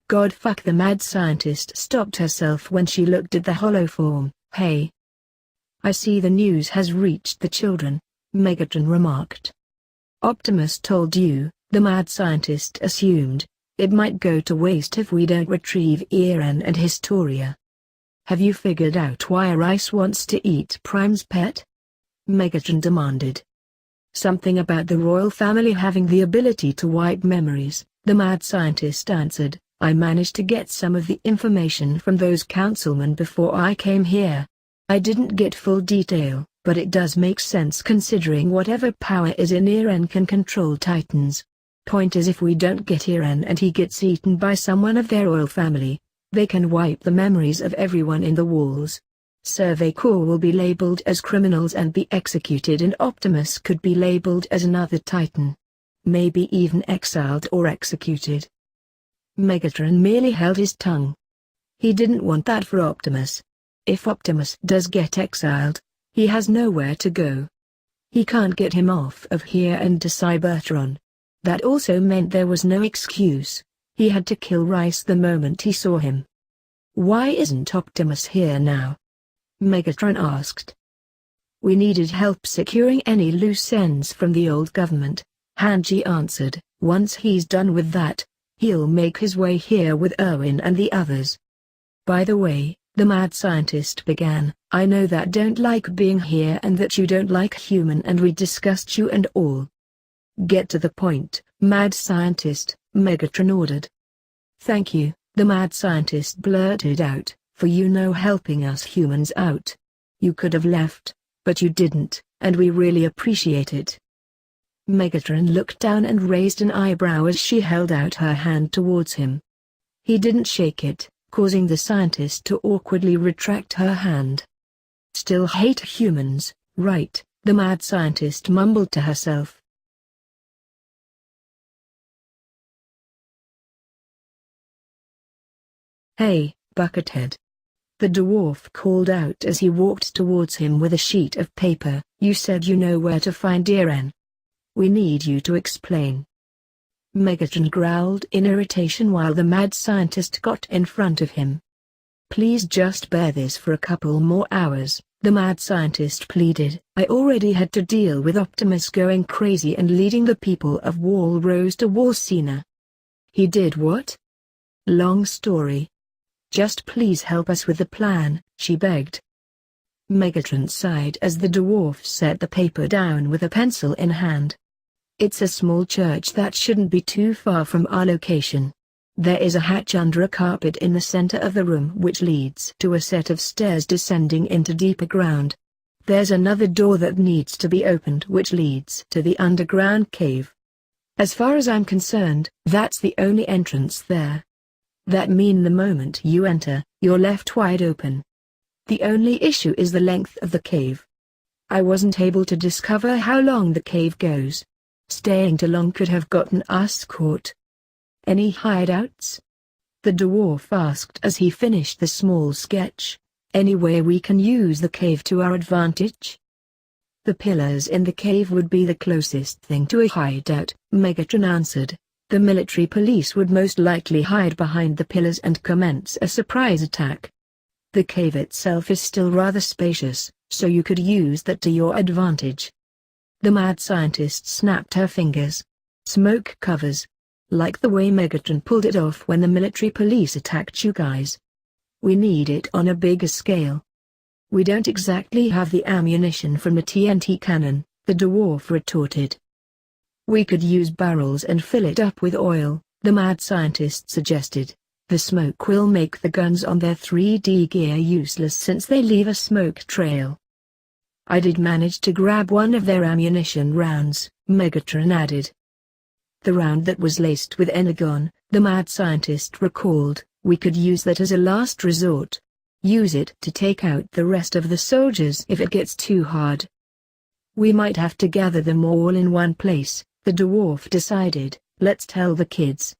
God fuck, the mad scientist stopped herself when she looked at the holoform. Hey. I see the news has reached the children, Megatron remarked. Optimus told you, the mad scientist assumed. It might go to waste if we don't retrieve Eren and Historia. Have you figured out why Rice wants to eat Prime's pet? Megatron demanded. Something about the royal family having the ability to wipe memories, the mad scientist answered. I managed to get some of the information from those councilmen before I came here. I didn't get full detail, but it does make sense considering whatever power is in Eren can control Titans. Point is, if we don't get Eren and he gets eaten by someone of their royal family, they can wipe the memories of everyone in the walls. Survey Corps will be labeled as criminals and be executed, and Optimus could be labeled as another Titan. Maybe even exiled or executed. Megatron merely held his tongue. He didn't want that for Optimus. If Optimus does get exiled, he has nowhere to go. He can't get him off of here and to Cybertron. That also meant there was no excuse. He had to kill Rice the moment he saw him. Why isn't Optimus here now? Megatron asked. We needed help securing any loose ends from the old government, Hanji answered. Once he's done with that, he'll make his way here with Erwin and the others. By the way, the mad scientist began, I know that don't like being here and that you don't like human, and we discussed you and all. Get to the point, mad scientist, Megatron ordered. Thank you, the mad scientist blurted out, for helping us humans out. You could have left, but you didn't, and we really appreciate it. Megatron looked down and raised an eyebrow as she held out her hand towards him. He didn't shake it, causing the scientist to awkwardly retract her hand. Still hate humans, right? The mad scientist mumbled to herself. Hey, Buckethead. The dwarf called out as he walked towards him with a sheet of paper. You said you know where to find Eren. We need you to explain. Megatron growled in irritation while the mad scientist got in front of him. Please just bear this for a couple more hours, the mad scientist pleaded. I already had to deal with Optimus going crazy and leading the people of Walrose to Walsena. He did what? Long story. Just please help us with the plan, she begged. Megatron sighed as the dwarf set the paper down with a pencil in hand. It's a small church that shouldn't be too far from our location. There is a hatch under a carpet in the center of the room which leads to a set of stairs descending into deeper ground. There's another door that needs to be opened which leads to the underground cave. As far as I'm concerned, that's the only entrance there. That means the moment you enter, you're left wide open. The only issue is the length of the cave. I wasn't able to discover how long the cave goes. Staying too long could have gotten us caught. Any hideouts? The dwarf asked as he finished the small sketch. Any way we can use the cave to our advantage? The pillars in the cave would be the closest thing to a hideout, Megatron answered. The military police would most likely hide behind the pillars and commence a surprise attack. The cave itself is still rather spacious, so you could use that to your advantage. The mad scientist snapped her fingers. Smoke covers. Like the way Megatron pulled it off when the military police attacked you guys. We need it on a bigger scale. We don't exactly have the ammunition from the TNT cannon, the dwarf retorted. We could use barrels and fill it up with oil, the mad scientist suggested. The smoke will make the guns on their 3D gear useless since they leave a smoke trail. I did manage to grab one of their ammunition rounds, Megatron added. The round that was laced with energon, the mad scientist recalled. We could use that as a last resort. Use it to take out the rest of the soldiers if it gets too hard. We might have to gather them all in one place, the dwarf decided. Let's tell the kids.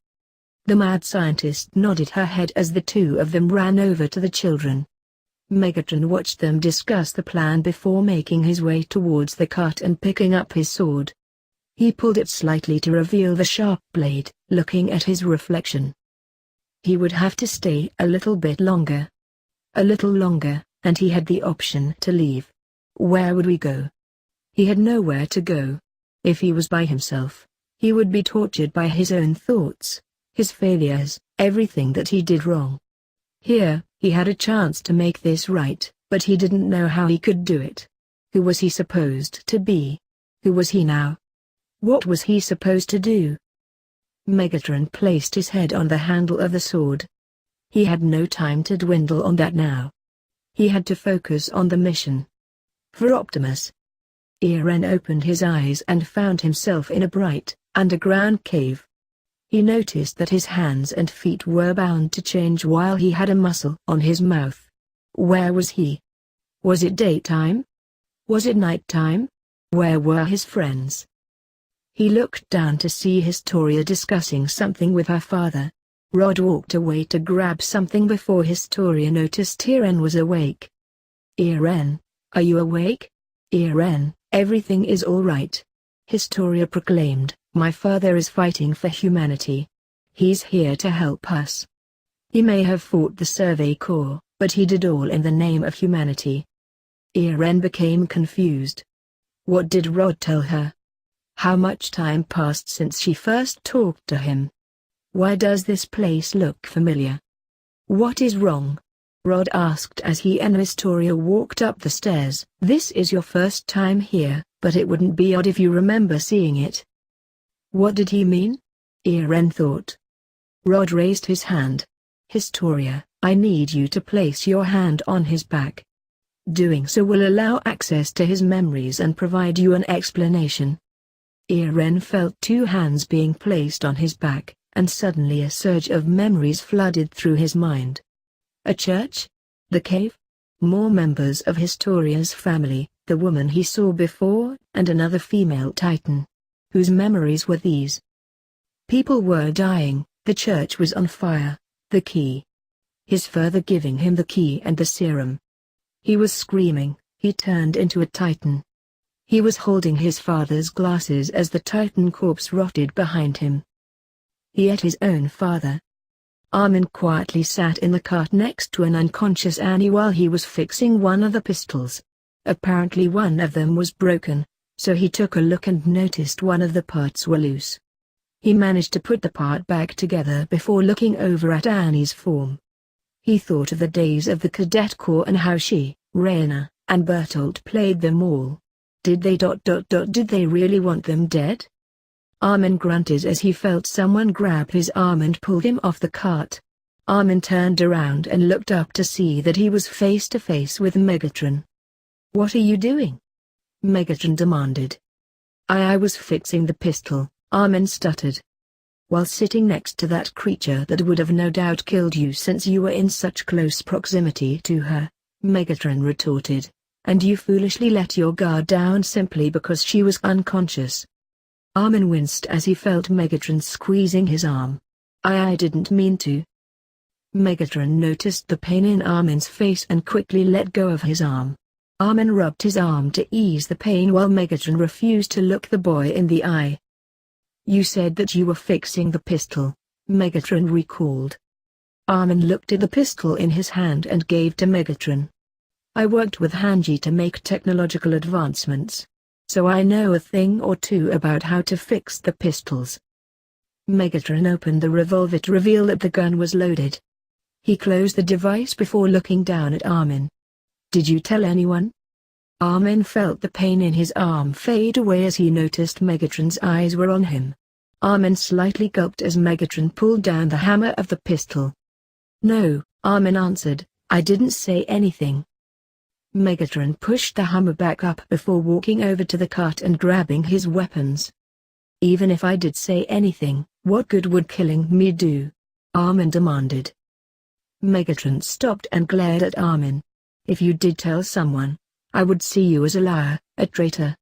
The mad scientist nodded her head as the two of them ran over to the children. Megatron watched them discuss the plan before making his way towards the cart and picking up his sword. He pulled it slightly to reveal the sharp blade, looking at his reflection. He would have to stay a little bit longer. A little longer, and he had the option to leave. Where would we go? He had nowhere to go. If he was by himself, he would be tortured by his own thoughts, his failures, everything that he did wrong. Here, he had a chance to make this right, but he didn't know how he could do it. Who was he supposed to be? Who was he now? What was he supposed to do? Megatron placed his head on the handle of the sword. He had no time to dwindle on that now. He had to focus on the mission. For Optimus. Eren opened his eyes and found himself in a bright, underground cave. He noticed that his hands and feet were bound to change while he had a muscle on his mouth. Where was he? Was it daytime? Was it nighttime? Where were his friends? He looked down to see Historia discussing something with her father. Rod walked away to grab something before Historia noticed Eren was awake. Eren, are you awake? Eren, everything is all right. Historia proclaimed, my father is fighting for humanity. He's here to help us. He may have fought the Survey Corps, but he did all in the name of humanity. Eren became confused. What did Rod tell her? How much time passed since she first talked to him? Why does this place look familiar? What is wrong? Rod asked as he and Historia walked up the stairs. This is your first time here, but it wouldn't be odd if you remember seeing it. What did he mean? Eren thought. Rod raised his hand. Historia, I need you to place your hand on his back. Doing so will allow access to his memories and provide you an explanation. Eren felt two hands being placed on his back, and suddenly a surge of memories flooded through his mind. A church? The cave? More members of Historia's family, the woman he saw before, and another female titan. Whose memories were these? People were dying, the church was on fire, the key. His father giving him the key and the serum. He was screaming, he turned into a titan. He was holding his father's glasses as the titan corpse rotted behind him. He ate his own father. Armin quietly sat in the cart next to an unconscious Annie while he was fixing one of the pistols. Apparently one of them was broken, so he took a look and noticed one of the parts were loose. He managed to put the part back together before looking over at Annie's form. He thought of the days of the Cadet Corps and how she, Reyna, and Bertolt played them all. Did they did they really want them dead? Armin grunted as he felt someone grab his arm and pull him off the cart. Armin turned around and looked up to see that he was face to face with Megatron. "What are you doing?" Megatron demanded. I was fixing the pistol," Armin stuttered. "While sitting next to that creature that would have no doubt killed you since you were in such close proximity to her," Megatron retorted. "And you foolishly let your guard down simply because she was unconscious." Armin winced as he felt Megatron squeezing his arm. I didn't mean to." Megatron noticed the pain in Armin's face and quickly let go of his arm. Armin rubbed his arm to ease the pain while Megatron refused to look the boy in the eye. "You said that you were fixing the pistol," Megatron recalled. Armin looked at the pistol in his hand and gave to Megatron. "I worked with Hanji to make technological advancements. So I know a thing or two about how to fix the pistols." Megatron opened the revolver to reveal that the gun was loaded. He closed the device before looking down at Armin. "Did you tell anyone?" Armin felt the pain in his arm fade away as he noticed Megatron's eyes were on him. Armin slightly gulped as Megatron pulled down the hammer of the pistol. "No," Armin answered, "I didn't say anything." Megatron pushed the hammer back up before walking over to the cart and grabbing his weapons. "Even if I did say anything, what good would killing me do?" Armin demanded. Megatron stopped and glared at Armin. "If you did tell someone, I would see you as a liar, a traitor.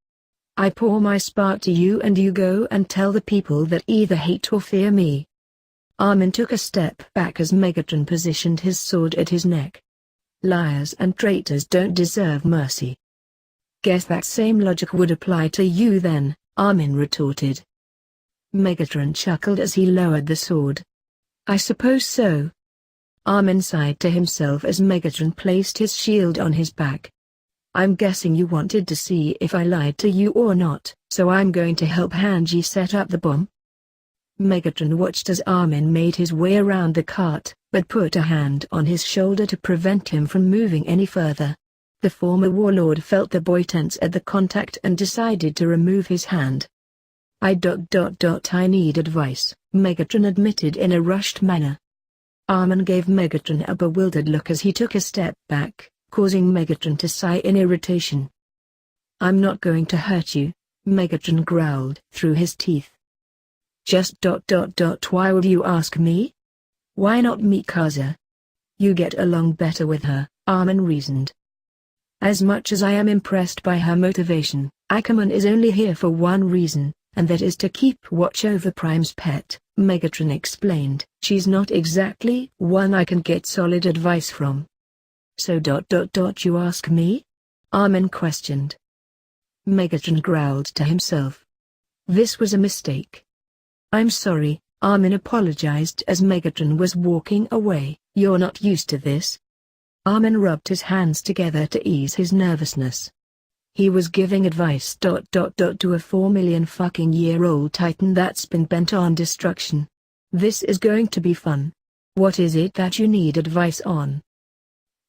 I pour my spark to you and you go and tell the people that either hate or fear me." Armin took a step back as Megatron positioned his sword at his neck. "Liars and traitors don't deserve mercy." "Guess that same logic would apply to you then," Armin retorted. Megatron chuckled as he lowered the sword. "I suppose so." Armin sighed to himself as Megatron placed his shield on his back. "I'm guessing you wanted to see if I lied to you or not, so I'm going to help Hanji set up the bomb." Megatron watched as Armin made his way around the cart, but put a hand on his shoulder to prevent him from moving any further. The former warlord felt the boy tense at the contact and decided to remove his hand. I need advice," Megatron admitted in a rushed manner. Armin gave Megatron a bewildered look as he took a step back, causing Megatron to sigh in irritation. "I'm not going to hurt you," Megatron growled through his teeth. "Just why would you ask me? Why not Mikasa? You get along better with her," Armin reasoned. "As much as I am impressed by her motivation, Ackerman is only here for one reason, and that is to keep watch over Prime's pet," Megatron explained. "She's not exactly one I can get solid advice from." "So you ask me?" Armin questioned. Megatron growled to himself. This was a mistake. "I'm sorry," Armin apologized as Megatron was walking away. "You're not used to this." Armin rubbed his hands together to ease his nervousness. He was giving advice to a 4 million-fucking-year-old titan that's been bent on destruction. This is going to be fun. What is it that you need advice on?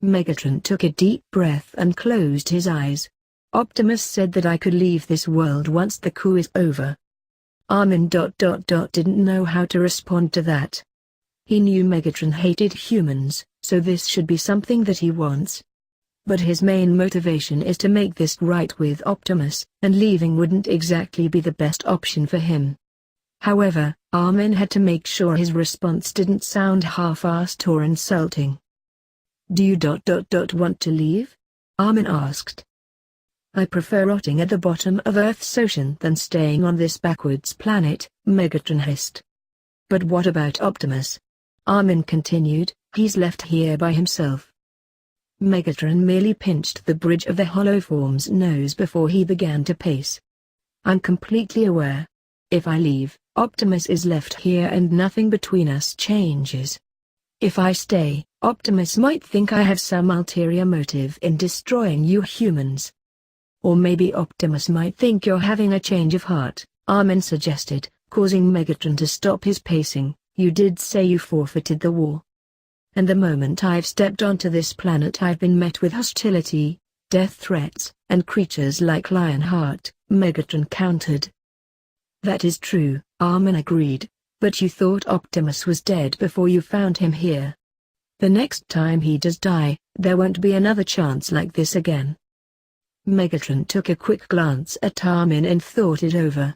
Megatron took a deep breath and closed his eyes. Optimus said that I could leave this world once the coup is over. Armin didn't know how to respond to that. He knew Megatron hated humans, so this should be something that he wants. But his main motivation is to make this right with Optimus, and leaving wouldn't exactly be the best option for him. However, Armin had to make sure his response didn't sound half-assed or insulting. "Do you want to leave?" Armin asked. "I prefer rotting at the bottom of Earth's ocean than staying on this backwards planet," Megatron hissed. "But what about Optimus?" Armin continued. "He's left here by himself." Megatron merely pinched the bridge of the holoform's nose before he began to pace. "I'm completely aware. If I leave, Optimus is left here and nothing between us changes. If I stay, Optimus might think I have some ulterior motive in destroying you humans. Or maybe Optimus might think you're having a change of heart," Armin suggested, causing Megatron to stop his pacing. "You did say you forfeited the war. And the moment I've stepped onto this planet I've been met with hostility. death threats, and creatures like Lionheart, Megatron countered. That is true, Armin agreed, but you thought Optimus was dead before you found him here. The next time he does die, there won't be another chance like this again. Megatron took a quick glance at Armin and thought it over.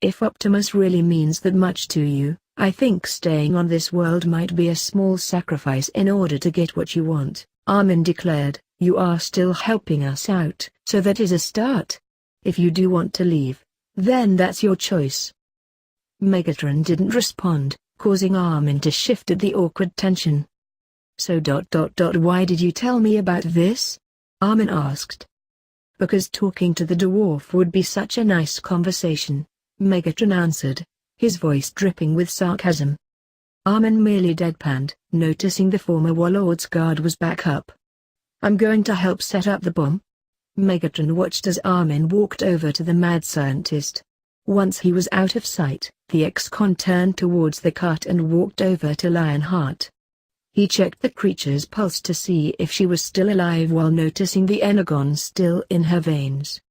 If Optimus really means that much to you, I think staying on this world might be a small sacrifice in order to get what you want, Armin declared. You are still helping us out, so that is a start. If you do want to leave, then that's your choice. Megatron didn't respond, causing Armin to shift at the awkward tension. So why did you tell me about this? Armin asked. Because talking to the dwarf would be such a nice conversation, Megatron answered, his voice dripping with sarcasm. Armin merely deadpanned, noticing the former warlord's guard was back up. I'm going to help set up the bomb. Megatron watched as Armin walked over to the mad scientist. Once he was out of sight, the ex-con turned towards the cart and walked over to Lionheart. He checked the creature's pulse to see if she was still alive while noticing the energon still in her veins.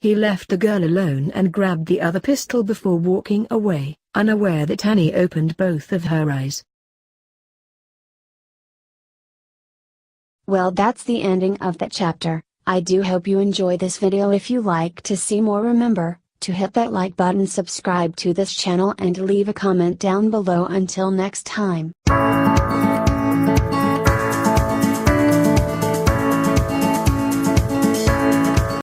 He left the girl alone and grabbed the other pistol before walking away, unaware that Annie opened both of her eyes. Well, that's the ending of that chapter. I do hope you enjoy this video. If you like to see more, remember to hit that like button, subscribe to this channel and leave a comment down below. Until next time.